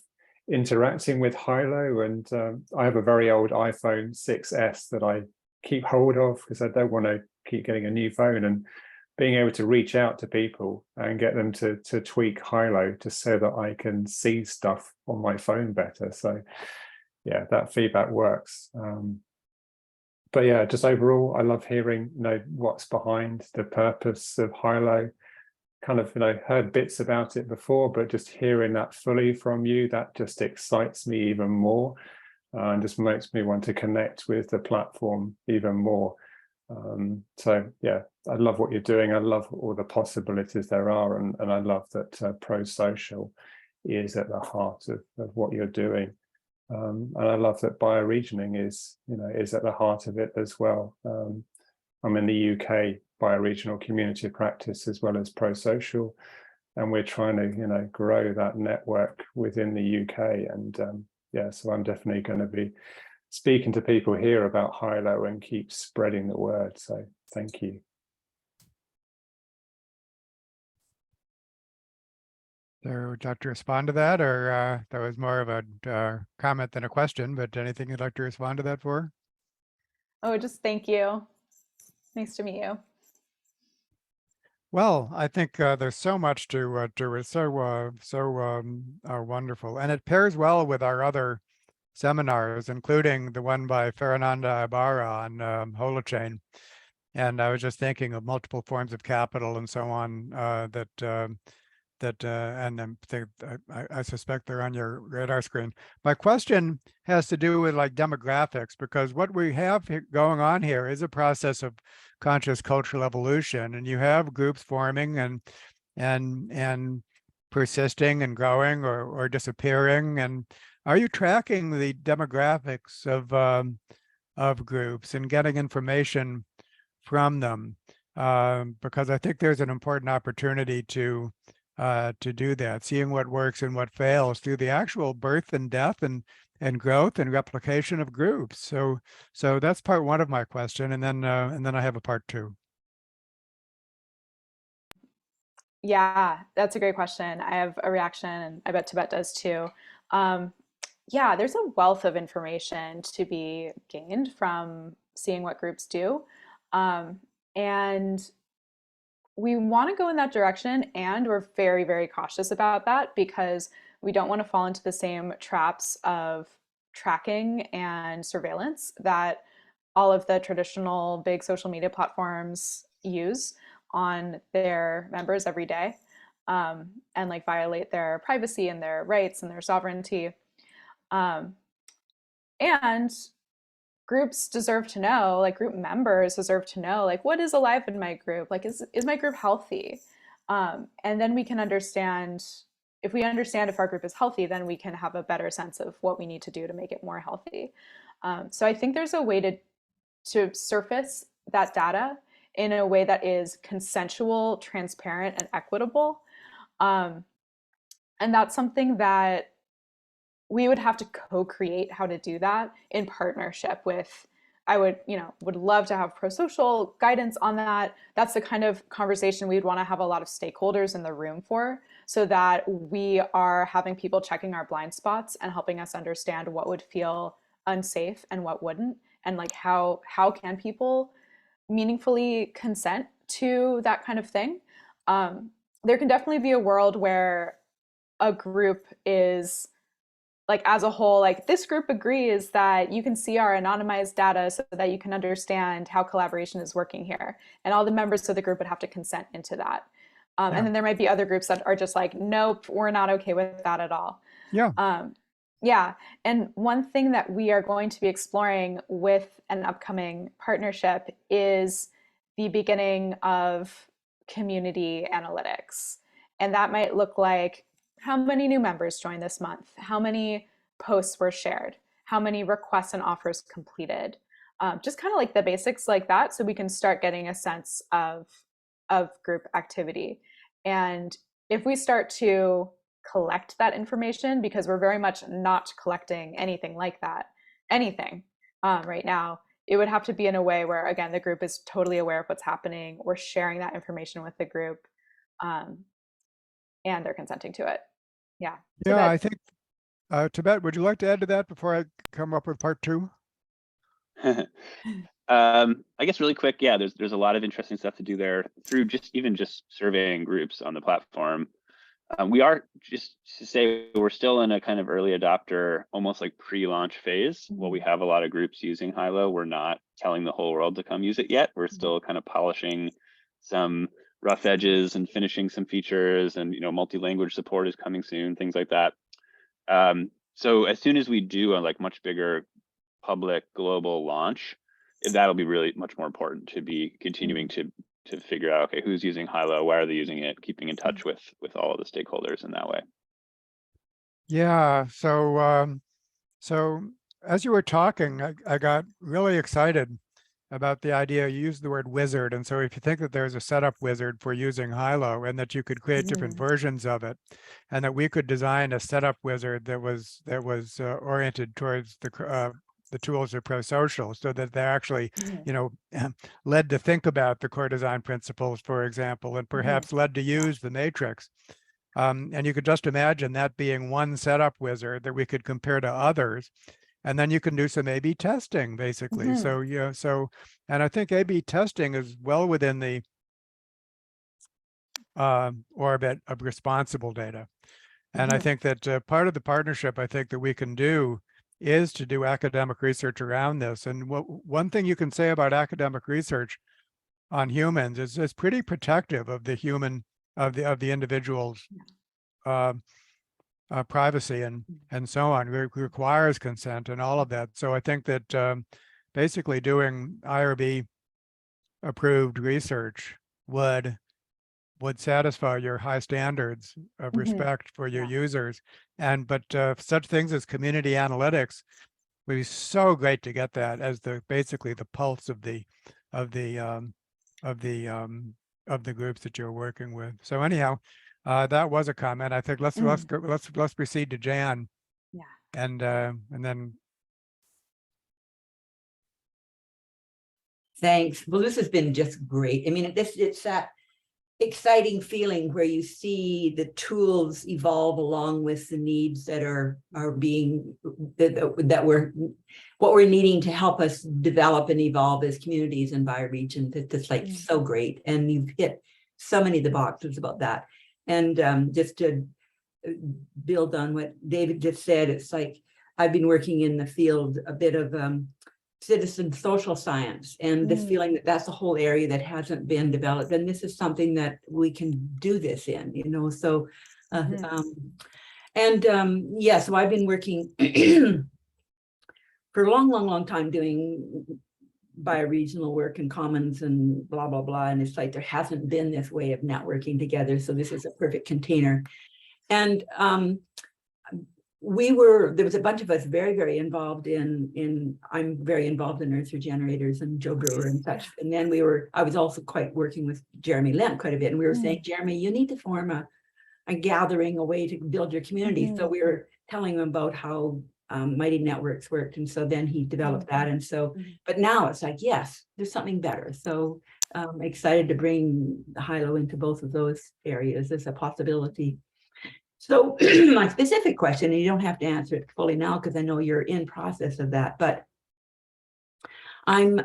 interacting with Hylo, and I have a very old iPhone 6S that I keep hold of because I don't want to keep getting a new phone, and being able to reach out to people and get them to tweak Hylo just so that I can see stuff on my phone better. So yeah, that feedback works. But yeah, just overall, I love hearing what's behind the purpose of Hylo. Kind of heard bits about it before, but just hearing that fully from you, that just excites me even more, and just makes me want to connect with the platform even more. So yeah, I love what you're doing. I love all the possibilities there are, and I love that Prosocial is at the heart of what you're doing. And I love that bioregioning is at the heart of it as well. I'm in the UK bioregional community practice as well as Prosocial, and we're trying to grow that network within the UK. And yeah, so I'm definitely going to be speaking to people here about Hylo and keep spreading the word. So thank you. So would you like to respond to that, or that was more of a comment than a question, but anything you'd like to respond to that for? Oh, just thank you. Nice to meet you. Well, I think there's so much to it, so wonderful, and it pairs well with our other seminars, including the one by Farananda Ibarra on Holochain. And I was just thinking of multiple forms of capital and so on I suspect they're on your radar screen. My question has to do with like demographics, because what we have going on here is a process of conscious cultural evolution, and you have groups forming and persisting and growing or disappearing. And are you tracking the demographics of groups and getting information from them? Because I think there's an important opportunity to do that, seeing what works and what fails through the actual birth and death and growth and replication of groups. So that's part one of my question, and then I have a part two. Yeah, that's a great question. I have a reaction, and I bet Tibet does too. Yeah, there's a wealth of information to be gained from seeing what groups do. And we want to go in that direction, and we're very, very cautious about that because we don't want to fall into the same traps of tracking and surveillance that all of the traditional big social media platforms use on their members every day, and like violate their privacy and their rights and their sovereignty. And groups deserve to know, like group members deserve to know, like what is alive in my group, like is my group healthy? And then we can understand, if we understand if our group is healthy, then we can have a better sense of what we need to do to make it more healthy. So I think there's a way to surface that data in a way that is consensual, transparent, and equitable. And that's something that we would have to co-create how to do that in partnership with, I would love to have Prosocial guidance on that. That's the kind of conversation we'd want to have a lot of stakeholders in the room for, so that we are having people checking our blind spots and helping us understand what would feel unsafe and what wouldn't, and like how can people meaningfully consent to that kind of thing. There can definitely be a world where a group is like, as a whole, like this group agrees that you can see our anonymized data so that you can understand how collaboration is working here. And all the members of the group would have to consent into that. And then there might be other groups that are just like, nope, we're not okay with that at all. Yeah. Yeah. And one thing that we are going to be exploring with an upcoming partnership is the beginning of community analytics. And that might look like, how many new members joined this month? How many posts were shared? How many requests and offers completed? Just kind of like the basics like that, so we can start getting a sense of group activity. And if we start to collect that information, because we're very much not collecting anything like that, right now, it would have to be in a way where, again, the group is totally aware of what's happening. We're sharing that information with the group, and they're consenting to it. Yeah. Yeah, Tibet. I think, Tibet, would you like to add to that before I come up with part two? I guess really quick, yeah, there's a lot of interesting stuff to do there through even just surveying groups on the platform. We are, just to say, we're still in a kind of early adopter, almost like pre-launch phase. While we have a lot of groups using Hylo, we're not telling the whole world to come use it yet. We're still kind of polishing some rough edges and finishing some features, and multi-language support is coming soon, things like that. So as soon as we do a like much bigger public global launch, that'll be really much more important to be continuing to figure out, okay, who's using Hylo, why are they using it, keeping in touch with all of the stakeholders in that way. Yeah. So so as you were talking, I got really excited about the idea. You used the word wizard, and so if you think that there's a setup wizard for using Hylo, and that you could create different versions of it, and that we could design a setup wizard that was oriented towards the tools of Prosocial, so that they're actually, led to think about the core design principles, for example, and perhaps led to use the matrix. And you could just imagine that being one setup wizard that we could compare to others. And then you can do some A/B testing, basically. So, and I think A/B testing is well within the orbit of responsible data. And I think that part of the partnership, I think that we can do is to do academic research around this. And one thing you can say about academic research on humans is pretty protective of the human, of the individual's privacy and so on. Requires consent and all of that. So I think that basically doing IRB approved research would satisfy your high standards of respect for your users. And but such things as community analytics would be so great to get that as basically the pulse of the groups that you're working with. So anyhow, that was a comment. I think let's proceed to Jan. Yeah. And then Thanks. Well, this has been just great. I mean, it's that exciting feeling where you see the tools evolve along with the needs that are being that what we're needing to help us develop and evolve as communities and bioregion. That's like so great. And you've hit so many of the boxes about that. And just to build on what David just said, it's like I've been working in the field a bit of citizen social science, and this feeling that that's a whole area that hasn't been developed, and this is something that we can do this in, you know. So yeah, so I've been working for a long time doing bioregional work and commons and blah blah blah, and it's like there hasn't been this way of networking together, so this is a perfect container. And there was a bunch of us very involved in I'm very involved in Earth Regenerators and Joe Brewer and such. And then I was also quite working with Jeremy Lent quite a bit. And we were saying, Jeremy, you need to form a gathering, a way to build your community. So we were telling him about how Mighty Networks worked. And so then he developed that. And so, but now it's like, yes, there's something better. So I'm excited to bring Hylo into both of those areas as a possibility. So my specific question, and you don't have to answer it fully now because I know you're in process of that, but I'm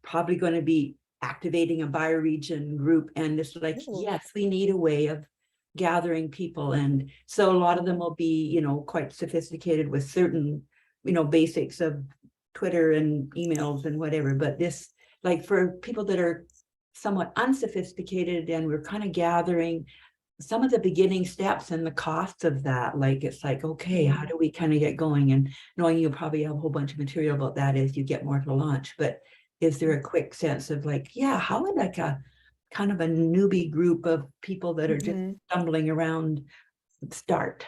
probably going to be activating a bioregion group, and it's like, yes, we need a way of gathering people. And so a lot of them will be, you know, quite sophisticated with certain, you know, basics of Twitter and emails and whatever. But this, like for people that are somewhat unsophisticated, and we're kind of gathering some of the beginning steps and the costs of that. Like, it's like, okay, how do we kind of get going? And knowing you'll probably have a whole bunch of material about that as you get more to launch, but is there a quick sense of like, yeah, how would like a kind of a newbie group of people that are just stumbling around start?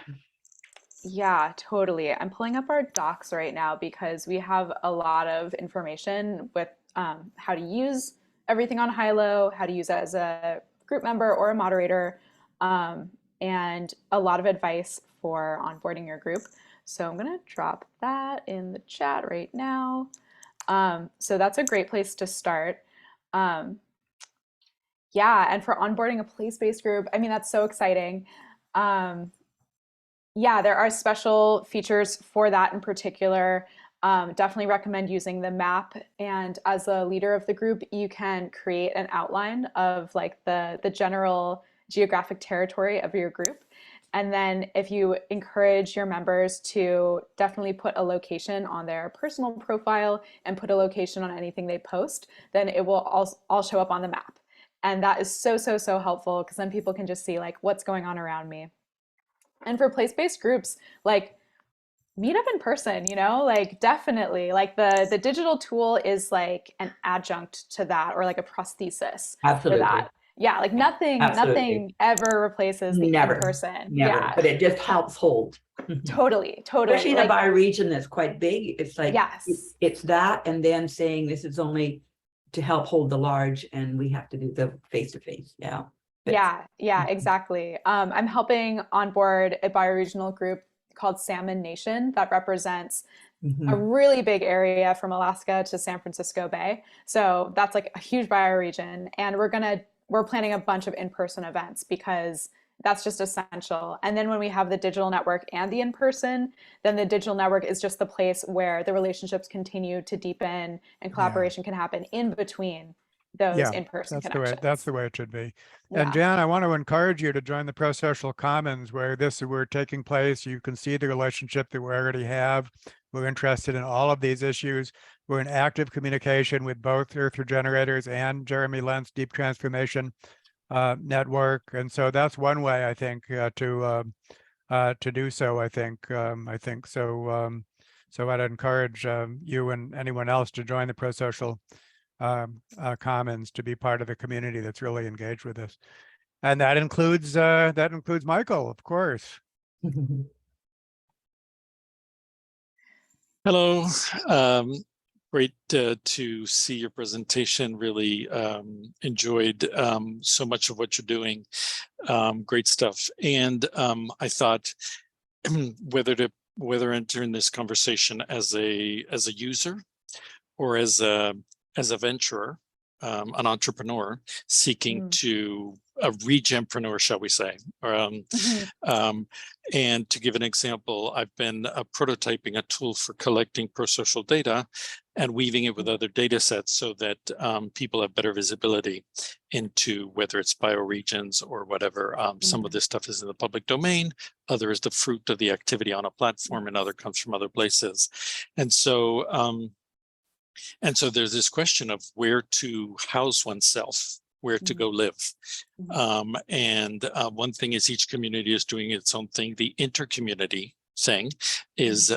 Yeah, totally. I'm pulling up our docs right now because we have a lot of information with how to use everything on Hylo, how to use it as a group member or a moderator, and a lot of advice for onboarding your group. So I'm gonna drop that in the chat right now. So that's a great place to start. Yeah, and for onboarding a place-based group, I mean, that's so exciting. Yeah, there are special features for that in particular. Definitely recommend using the map. And as a leader of the group, you can create an outline of like the general geographic territory of your group. And then if you encourage your members to definitely put a location on their personal profile and put a location on anything they post, then it will all show up on the map. And that is so helpful, because then people can just see like what's going on around me. And for place-based groups, like, meet up in person, you know, like definitely, like the digital tool is like an adjunct to that, or like a prosthesis for that. Yeah, like nothing ever replaces the in-person. Yeah, but it just helps hold. Totally. Especially in a bioregion that's quite big. It's like, it's that, and then saying this is only to help hold the large, and we have to do the face-to-face. Yeah, exactly. I'm helping onboard a bioregional group called Salmon Nation that represents a really big area from Alaska to San Francisco Bay. So that's like a huge bioregion, and we're planning a bunch of in-person events because that's just essential. And then when we have the digital network and the in-person, then the digital network is just the place where the relationships continue to deepen and collaboration can happen in between those in-person connections. That's the way it should be. And Jan, I want to encourage you to join the Prosocial Commons, where we're taking place. You can see the relationship that we already have We're interested in all of these issues. We're in active communication with both Earth Regenerators and Jeremy Lent's Deep Transformation network. And so that's one way, I think, to do so. I think so. So I'd encourage you and anyone else to join the Prosocial Commons, to be part of the community that's really engaged with this. And that includes Michael, of course. Hello, great to see your presentation. Really enjoyed so much of what you're doing. Great stuff. And I thought whether enter in this conversation as a user or as a venturer, an entrepreneur seeking to a regenpreneur, shall we say. And to give an example, I've been prototyping a tool for collecting prosocial data and weaving it with other data sets so that people have better visibility into whether it's bioregions or whatever. Some of this stuff is in the public domain, other is the fruit of the activity on a platform, and other comes from other places. And so there's this question of where to house oneself, where to go live. And one thing is each community is doing its own thing. The intercommunity thing is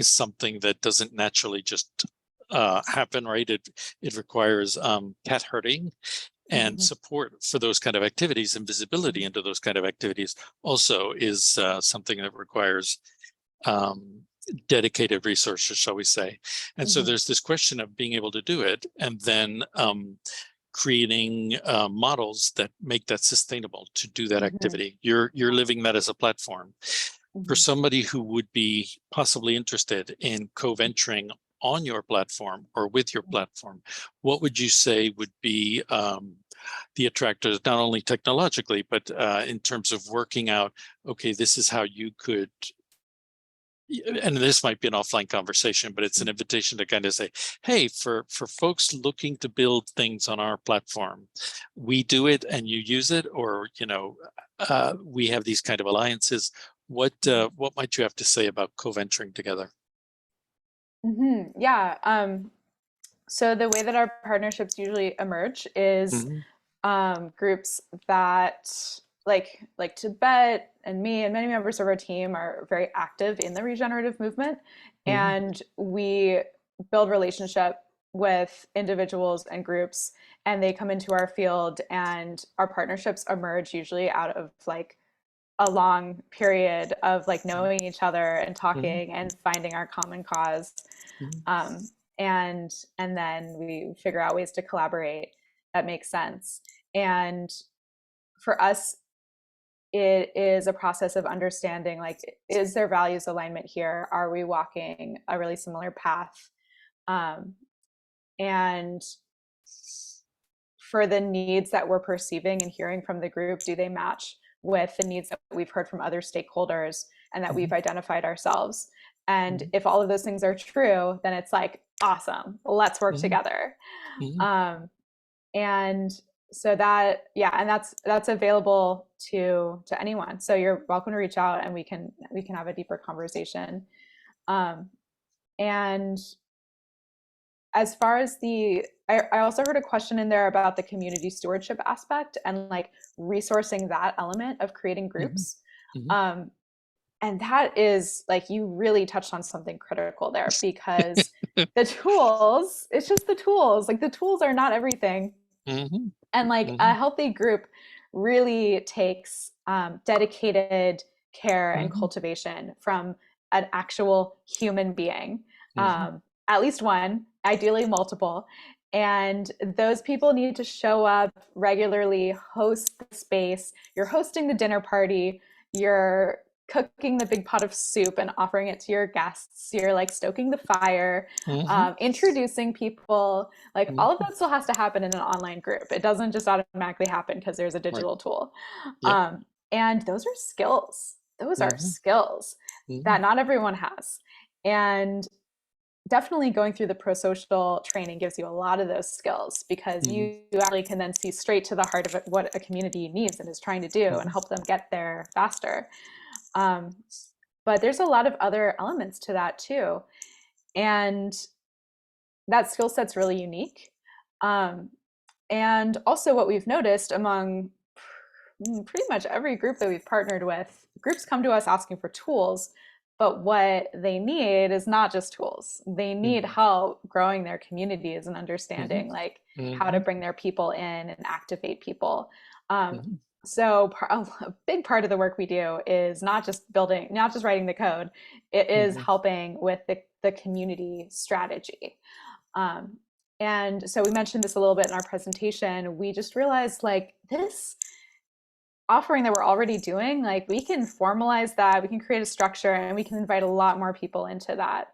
something that doesn't naturally just happen, right? It requires cat herding and support for those kind of activities, and visibility into those kind of activities also is something that requires dedicated resources, shall we say. And so there's this question of being able to do it, and then creating models that make that sustainable to do that activity. You're living that as a platform. For somebody who would be possibly interested in co-venturing on your platform or with your platform, what would you say would be the attractors, not only technologically, but in terms of working out, okay, this is how you could, and this might be an offline conversation, but it's an invitation to kind of say, hey, for folks looking to build things on our platform, we do it and you use it, or, you know, we have these kind of alliances. What might you have to say about co-venturing together? Yeah. So the way that our partnerships usually emerge is groups that like Tibet and me and many members of our team are very active in the regenerative movement. And we build relationship with individuals and groups, and they come into our field, and our partnerships emerge usually out of like a long period of like knowing each other and talking and finding our common cause. And then we figure out ways to collaborate that make sense. And for us, it is a process of understanding, like, is there values alignment here? Are we walking a really similar path? And for the needs that we're perceiving and hearing from the group, do they match with the needs that we've heard from other stakeholders and that we've identified ourselves? And if all of those things are true, then it's like, awesome, let's work together. And so that, yeah, and that's available to anyone. So you're welcome to reach out, and we can have a deeper conversation. And as far as I also heard a question in there about the community stewardship aspect and like resourcing that element of creating groups. And that is like, you really touched on something critical there, because the tools, it's just the tools, like the tools are not everything. And like a healthy group really takes dedicated care and cultivation from an actual human being, at least one, ideally multiple. And those people need to show up regularly, host the space. You're hosting the dinner party, you're cooking the big pot of soup and offering it to your guests, you're like stoking the fire, introducing people, like all of that still has to happen in an online group. It doesn't just automatically happen because there's a digital tool. And those are skills. Those are skills that not everyone has. And definitely going through the Prosocial training gives you a lot of those skills, because you actually can then see straight to the heart of it, what a community needs and is trying to do, and help them get there faster. but there's a lot of other elements to that too. And that skill set's really unique. And also what we've noticed among pretty much every group that we've partnered with, groups come to us asking for tools, but what they need is not just tools. They need help growing their communities and understanding like how to bring their people in and activate people. So a big part of the work we do is not just writing the code. It is helping with the community strategy. And so we mentioned this a little bit in our presentation. We just realized like this offering that we're already doing, like we can formalize that, we can create a structure, and we can invite a lot more people into that.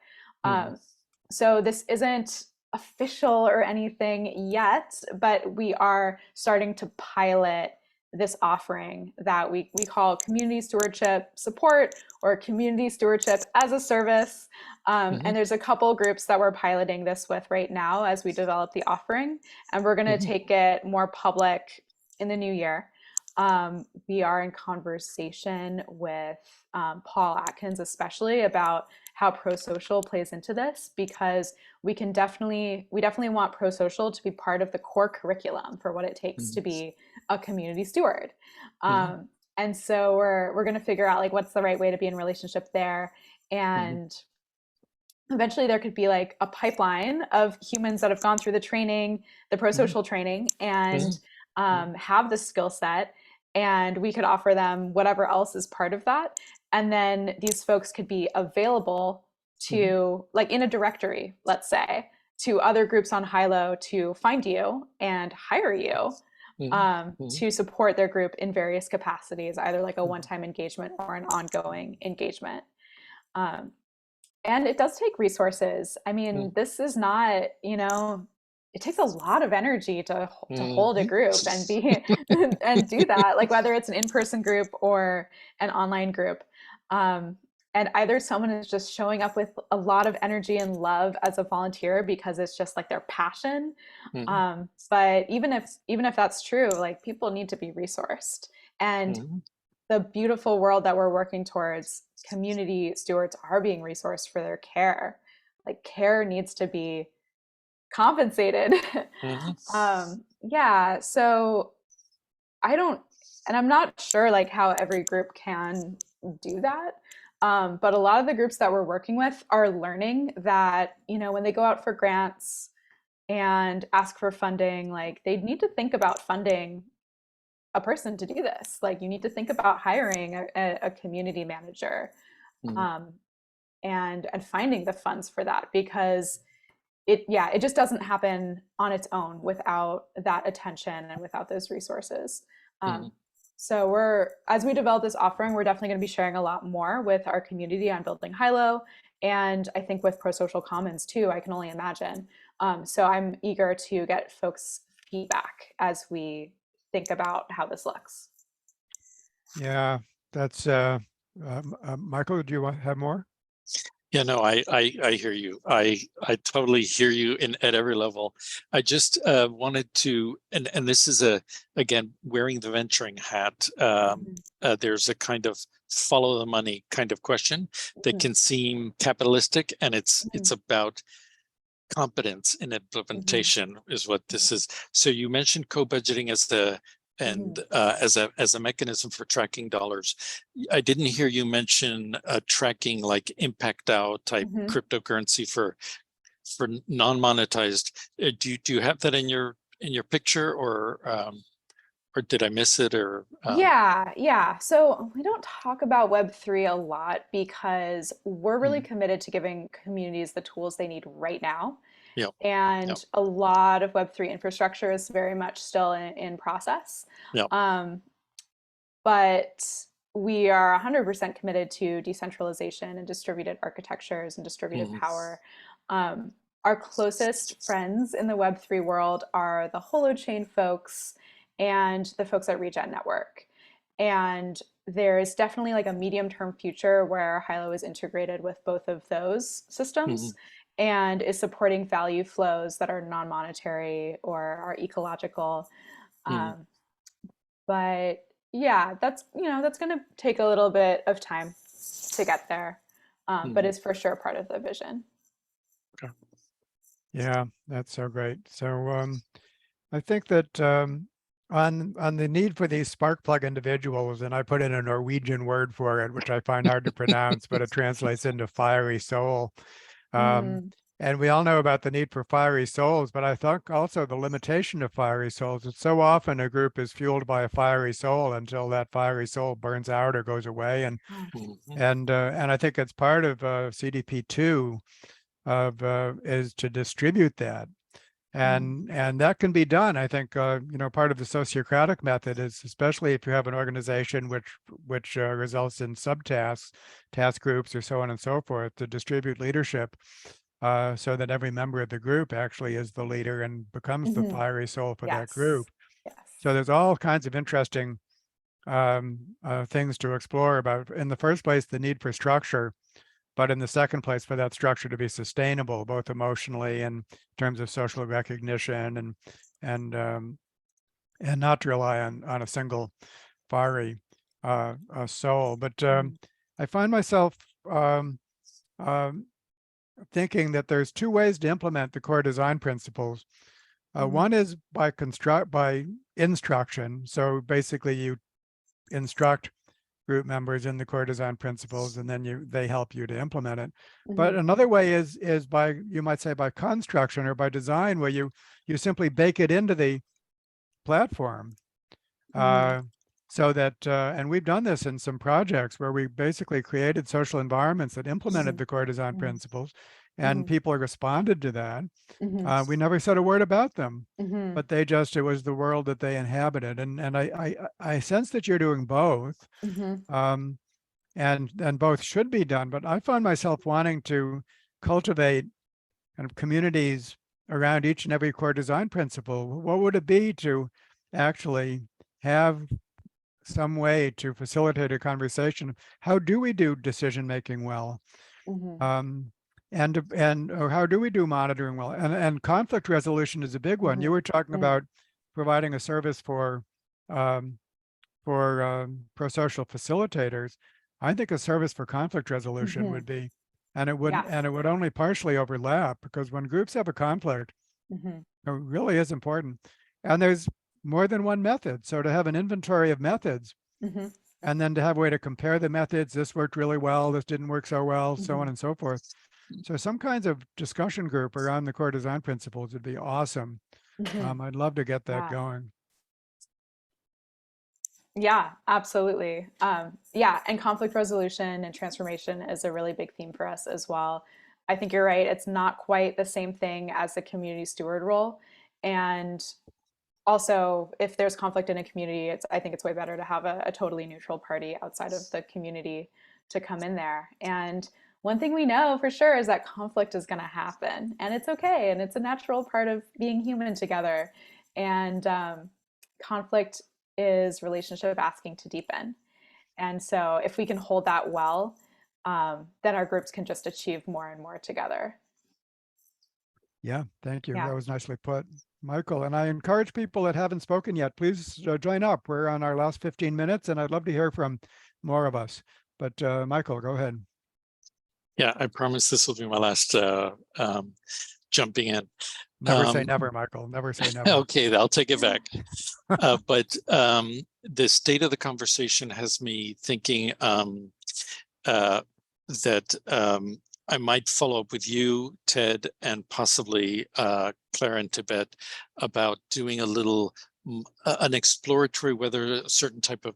So this isn't official or anything yet, but we are starting to pilot this offering that we call community stewardship support or community stewardship as a service. And there's a couple groups that we're piloting this with right now as we develop the offering, and we're going to take it more public in the new year. We are in conversation with Paul Atkins, especially about how Prosocial plays into this, because we definitely want Prosocial to be part of the core curriculum for what it takes to be a community steward. And so we're going to figure out like what's the right way to be in relationship there. And eventually there could be like a pipeline of humans that have gone through the training, the Prosocial training, and have the skill set, and we could offer them whatever else is part of that. And then these folks could be available to, like in a directory, let's say, to other groups on Hylo to find you and hire you to support their group in various capacities, either like a one-time engagement or an ongoing engagement. And it does take resources. I mean, this is not, it takes a lot of energy to hold a group and be and do that, like whether it's an in-person group or an online group. And either someone is just showing up with a lot of energy and love as a volunteer because it's just like their passion. But even if that's true, like people need to be resourced. And the beautiful world that we're working towards, community stewards are being resourced for their care. Like care needs to be compensated. Yeah, so I'm not sure like how every group can do that. But a lot of the groups that we're working with are learning that, when they go out for grants and ask for funding, like they need to think about funding a person to do this. Like you need to think about hiring a community manager and finding the funds for that, because it just doesn't happen on its own without that attention and without those resources. So as we develop this offering, we're definitely going to be sharing a lot more with our community on building Hylo, and I think with Prosocial Commons too, I can only imagine. So I'm eager to get folks' feedback as we think about how this looks. Yeah, that's Michael, do you have more? Yeah, no, I hear you. I totally hear you at every level. I just wanted to, and this is again, wearing the venturing hat. There's a kind of follow the money kind of question that can seem capitalistic, and it's about competence in implementation is what this is. So you mentioned co-budgeting as as a mechanism for tracking dollars. I didn't hear you mention tracking like impact out type cryptocurrency for non-monetized. Do you have that in your picture, or did I miss it? Or Yeah. So we don't talk about Web3 a lot because we're really committed to giving communities the tools they need right now. And a lot of Web3 infrastructure is very much still in process. But we are 100% committed to decentralization and distributed architectures and distributed power. Our closest friends in the Web3 world are the Holochain folks and the folks at Regen Network. And there's definitely like a medium-term future where Hylo is integrated with both of those systems and is supporting value flows that are non-monetary or are ecological. But yeah, that's going to take a little bit of time. to get there, but is for sure part of the vision. Yeah, that's so great. So I think that on the need for these spark plug individuals, and I put in a Norwegian word for it, which I find hard to pronounce, but it translates into fiery soul. And we all know about the need for fiery souls, but I think also the limitation of fiery souls. It's so often a group is fueled by a fiery soul until that fiery soul burns out or goes away. And I think it's part of CDP2 is to distribute that. And that can be done. I think part of the sociocratic method is, especially if you have an organization which results in subtasks, task groups, or so on and so forth, to distribute leadership so that every member of the group actually is the leader and becomes the fiery soul for that group. So there's all kinds of interesting things to explore about, in the first place, the need for structure, but in the second place, for that structure to be sustainable, both emotionally and in terms of social recognition, and not to rely on a single fiery soul. But I find myself thinking that there's two ways to implement the core design principles. One is by instruction. So basically, you instruct group members in the core design principles, and then they help you to implement it. But another way is by, you might say, by construction or by design, where you simply bake it into the platform. So that, and we've done this in some projects where we basically created social environments that implemented the core design principles, and people responded to that. We never said a word about them, but it was the world that they inhabited. And I sense that you're doing both, and both should be done. But I find myself wanting to cultivate kind of communities around each and every core design principle. What would it be to actually have some way to facilitate a conversation? How do we do decision making well? Or how do we do monitoring well? And conflict resolution is a big one. You were talking about providing a service for prosocial facilitators. I think a service for conflict resolution would be, and it would only partially overlap, because when groups have a conflict, it really is important. And there's more than one method. So to have an inventory of methods, and then to have a way to compare the methods, this worked really well, this didn't work so well, so on and so forth. So some kinds of discussion group around the core design principles would be awesome. I'd love to get that going. Yeah, absolutely. And conflict resolution and transformation is a really big theme for us as well. I think you're right. It's not quite the same thing as the community steward role. And also, if there's conflict in a community, I think it's way better to have a totally neutral party outside of the community to come in there. And one thing we know for sure is that conflict is going to happen, and it's okay. And it's a natural part of being human together. And conflict is relationship asking to deepen. And so if we can hold that well, then our groups can just achieve more and more together. Yeah, thank you. That was nicely put, Michael. And I encourage people that haven't spoken yet, please join up. We're on our last 15 minutes, and I'd love to hear from more of us. But Michael, go ahead. Yeah, I promise this will be my last jumping in. Never say never, Michael. Never say never. Okay, I'll take it back. But the state of the conversation has me thinking that I might follow up with you, Ted, and possibly Clare and Tibet about doing a little, an exploratory, whether a certain type of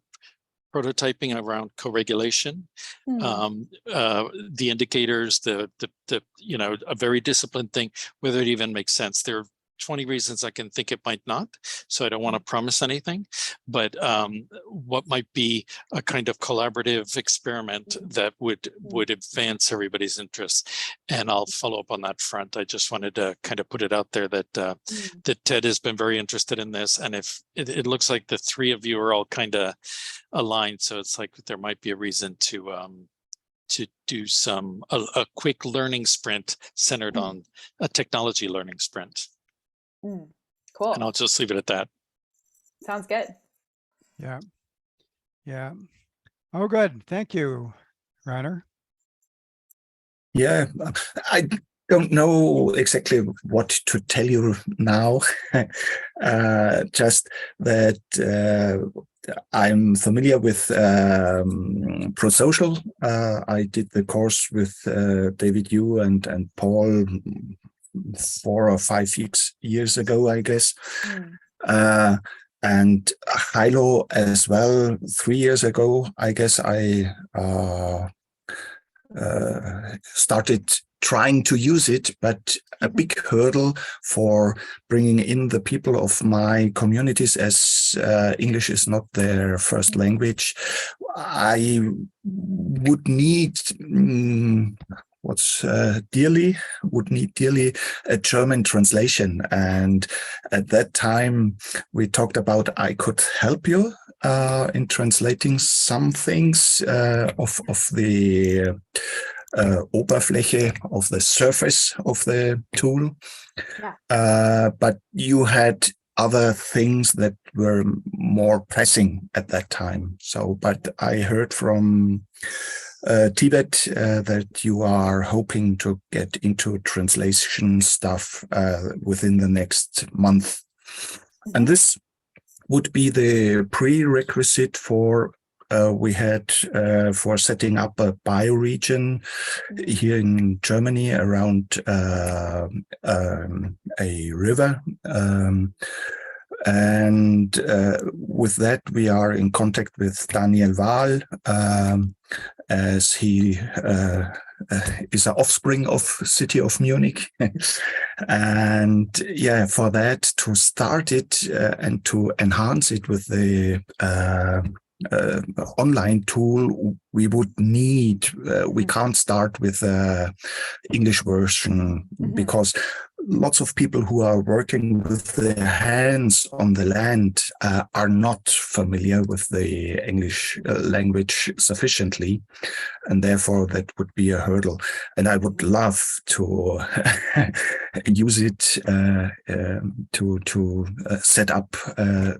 prototyping around co-regulation, the indicators, the a very disciplined thing, whether it even makes sense. There are 20 reasons I can think it might not, so I don't want to promise anything, but what might be a kind of collaborative experiment that would advance everybody's interests. And I'll follow up on that front. I just wanted to kind of put it out there that that Ted has been very interested in this, and if it looks like the three of you are all kind of aligned, so it's like there might be a reason to do a quick learning sprint centered on a technology learning sprint. Cool. And I'll just leave it at that. Sounds good. Yeah. Yeah. Oh, good. Thank you. Reiner? Yeah, I don't know exactly what to tell you now. Just that I'm familiar with Prosocial. I did the course with David Yu and Paul 4 or 5 years ago, I guess. And Hylo as well 3 years ago, I guess. I started trying to use it, but a big hurdle for bringing in the people of my communities, as English is not their first language. I would need would need dearly a German translation. And at that time, we talked about I could help you in translating some things of the Oberfläche, of the surface of the tool. But you had other things that were more pressing at that time. So, but I heard from Tibet that you are hoping to get into translation stuff within the next month. And this would be the prerequisite for we had for setting up a bioregion here in Germany around a river. And with that, we are in contact with Daniel Wahl, as he is an offspring of city of Munich. And yeah, for that, to start it and to enhance it with the online tool, we would need, we can't start with a English version because lots of people who are working with their hands on the land are not familiar with the English language sufficiently, and therefore that would be a hurdle. And I would love to use it to set up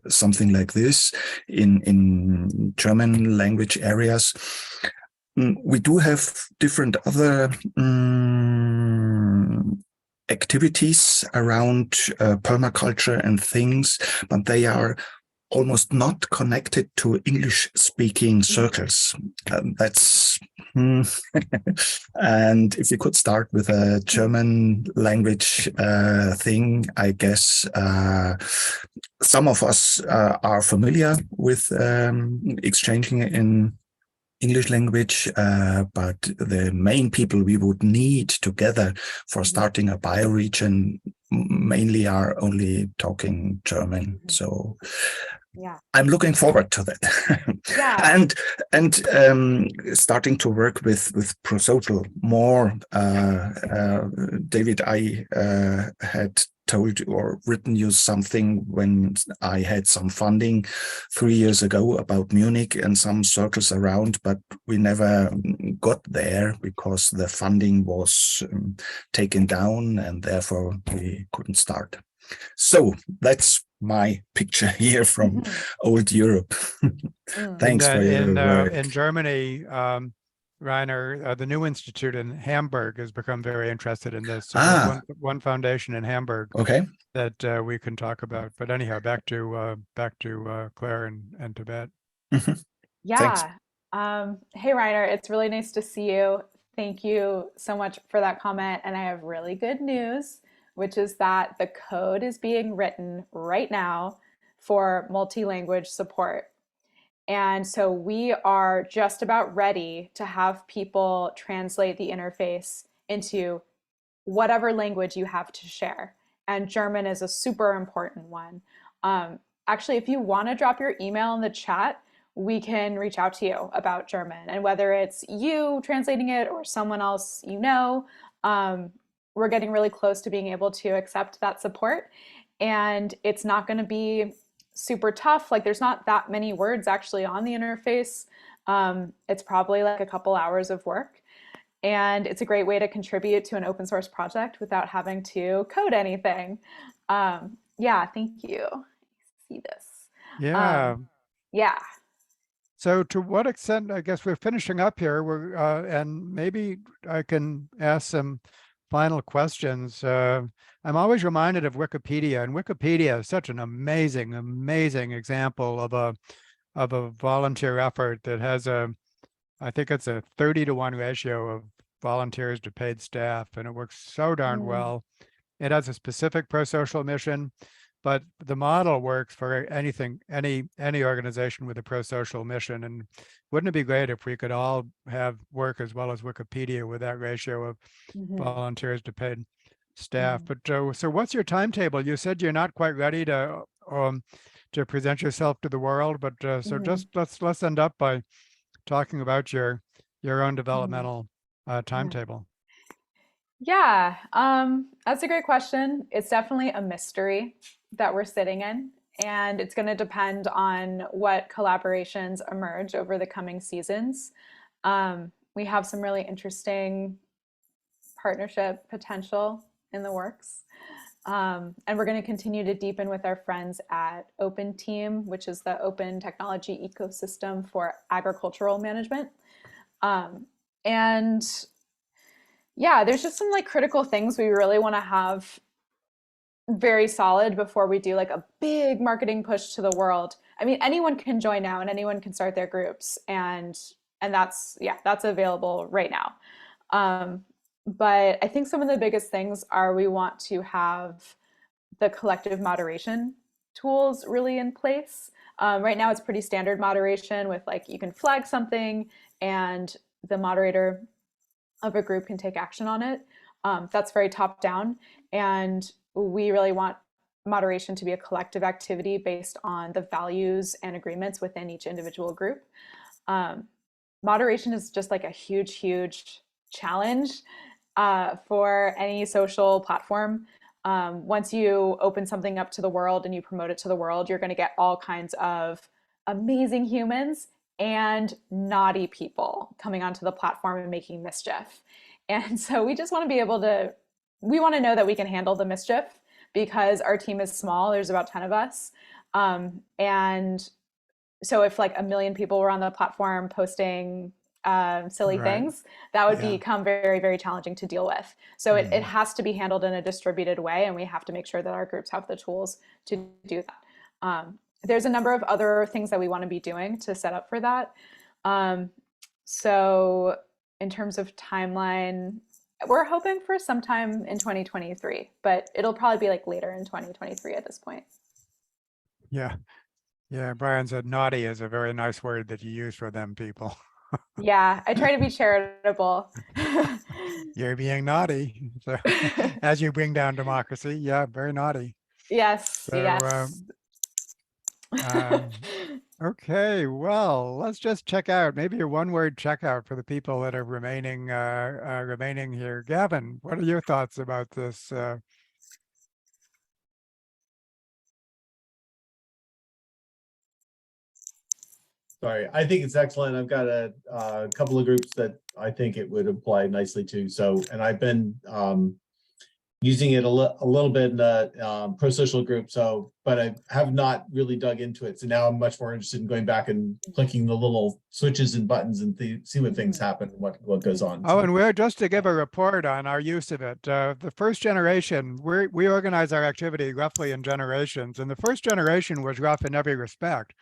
something like this in German language areas. We do have different other activities around permaculture and things, but they are almost not connected to English-speaking circles. That's and if you could start with a German language thing, I guess some of us are familiar with exchanging in English language, but the main people we would need together for starting a bioregion mainly are only talking German. So yeah, I'm looking forward to that. yeah. and starting to work with Prosocial more. David, I had told you or written you something when I had some funding 3 years ago about Munich and some circles around, but we never got there because the funding was taken down and therefore we couldn't start. So that's my picture here from old Europe. Thanks for your work. In Germany, Reiner, the New Institute in Hamburg has become very interested in this. So there's one foundation in Hamburg that we can talk about. But anyhow, back to Clare and Tibet. Yeah. Hey, Reiner, it's really nice to see you. Thank you so much for that comment. And I have really good news, which is that the code is being written right now for multi-language support. And so we are just about ready to have people translate the interface into whatever language you have to share. And German is a super important one. Actually, if you want to drop your email in the chat, we can reach out to you about German. And whether it's you translating it or someone else you know, we're getting really close to being able to accept that support. And it's not going to be super tough. Like there's not that many words actually on the interface. It's probably like a couple hours of work. And it's a great way to contribute to an open source project without having to code anything. Yeah, thank you. See this. Yeah. Yeah. So to what extent, I guess we're finishing up here, and maybe I can ask some final questions. I'm always reminded of Wikipedia, and Wikipedia is such an amazing, amazing example of a volunteer effort that has I think it's a 30-to-1 ratio of volunteers to paid staff, and it works so darn well. It has a specific pro-social mission, but the model works for any organization with a pro-social mission. And wouldn't it be great if we could all have work as well as Wikipedia with that ratio of volunteers to paid staff? But so what's your timetable? You said you're not quite ready to present yourself to the world, but so just let's end up by talking about your own developmental timetable. Yeah, that's a great question. It's definitely a mystery that we're sitting in, and it's going to depend on what collaborations emerge over the coming seasons. We have some really interesting partnership potential in the works. And we're going to continue to deepen with our friends at Open Team, which is the open technology ecosystem for agricultural management. And yeah, there's just some like critical things we really want to have very solid before we do like a big marketing push to the world. I mean, anyone can join now and anyone can start their groups, and that's available right now. But I think some of the biggest things are we want to have the collective moderation tools really in place. Right now it's pretty standard moderation with like you can flag something and the moderator of a group can take action on it. That's very top down, and we really want moderation to be a collective activity based on the values and agreements within each individual group. Moderation is just like a huge challenge for any social platform. Once you open something up to the world and you promote it to the world, you're going to get all kinds of amazing humans and naughty people coming onto the platform and making mischief. And so we just want to be able to, we want to know that we can handle the mischief because our team is small. There's about 10 of us. And so if like 1 million people were on the platform posting silly things, that would become very challenging to deal with. So it has to be handled in a distributed way, and we have to make sure that our groups have the tools to do that. There's a number of other things that we want to be doing to set up for that. So in terms of timeline, we're hoping for sometime in 2023, but it'll probably be like later in 2023 at this point. Yeah. Brian said naughty is a very nice word that you use for them people. Yeah, I try to be charitable. You're being naughty. So, as you bring down democracy, yeah, very naughty. Yes, so, yes. Okay, well, let's just check out maybe a one-word checkout for the people that are remaining here. Gavin, what are your thoughts about this? Sorry, I think it's excellent. I've got a couple of groups that I think it would apply nicely to. So, and I've been using it a little bit in the Prosocial group. So, but I have not really dug into it. So now I'm much more interested in going back and clicking the little switches and buttons and see what things happen, what goes on. Oh, and we're just to give a report on our use of it. The first generation, we organize our activity roughly in generations, and the first generation was rough in every respect,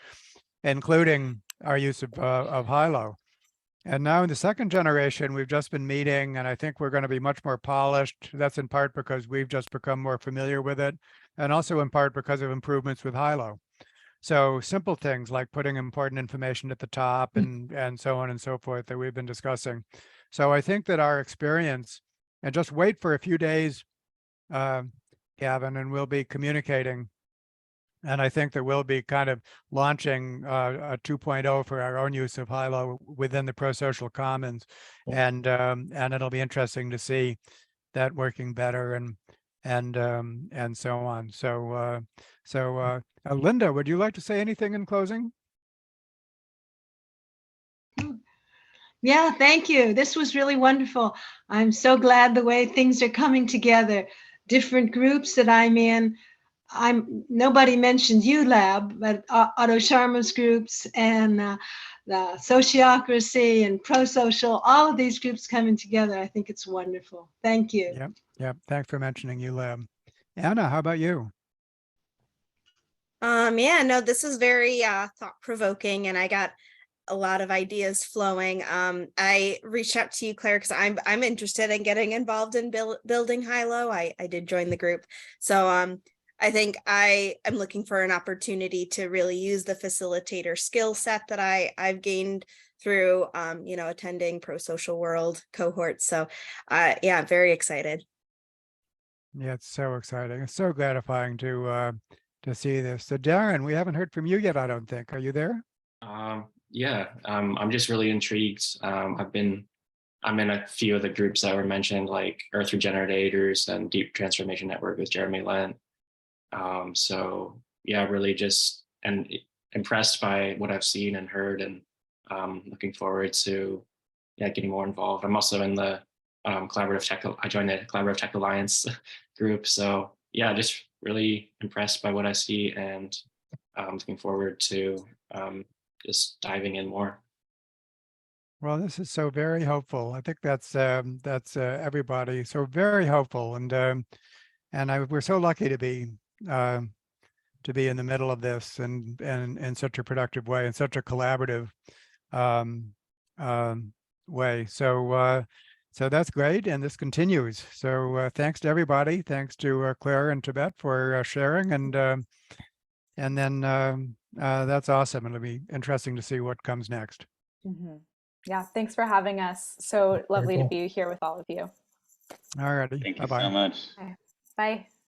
including our use of Hylo. And now in the second generation, we've just been meeting, and I think we're going to be much more polished. That's in part because we've just become more familiar with it, and also in part because of improvements with Hylo. So simple things like putting important information at the top and so on and so forth that we've been discussing. So I think that our experience, and just wait for a few days, Gavin, and we'll be communicating. And I think that we'll be kind of launching a 2.0 for our own use of Hylo within the Prosocial Commons, and it'll be interesting to see that working better and so on. So Linda, would you like to say anything in closing? Yeah, thank you. This was really wonderful. I'm so glad the way things are coming together. Different groups that I'm in. Nobody mentioned ULab, but Otto Sharma's groups and the sociocracy and prosocial, all of these groups coming together. I think it's wonderful. Thank you. Yep. Yep. Thanks for mentioning ULab. Anna, how about you? Yeah, no, this is very thought-provoking, and I got a lot of ideas flowing. I reached out to you, Claire, because I'm interested in getting involved in building Hylo. I did join the group. So I think I am looking for an opportunity to really use the facilitator skill set that I've gained through attending Prosocial World cohorts. So yeah, I'm very excited. Yeah, it's so exciting. It's so gratifying to see this. So Darren, we haven't heard from you yet, I don't think. Are you there? Yeah, I'm just really intrigued. I'm in a few of the groups that were mentioned, like Earth Regenerators and Deep Transformation Network with Jeremy Lent. So yeah, really just impressed by what I've seen and heard, and looking forward to getting more involved. I'm also in the Collaborative Tech. I joined the Collaborative Tech Alliance group. So yeah, just really impressed by what I see, and looking forward to just diving in more. Well, this is so very helpful. I think that's everybody. So very helpful, and we're so lucky to be in the middle of this, and in such a productive way, in such a collaborative way. So that's great, and this continues. So thanks to everybody. Thanks to Clare and Tibet for sharing, and then that's awesome. It'll be interesting to see what comes next. Yeah, thanks for having us. So lovely to be here with all of you. All righty. Thank you Bye-bye. so much. Okay. Bye.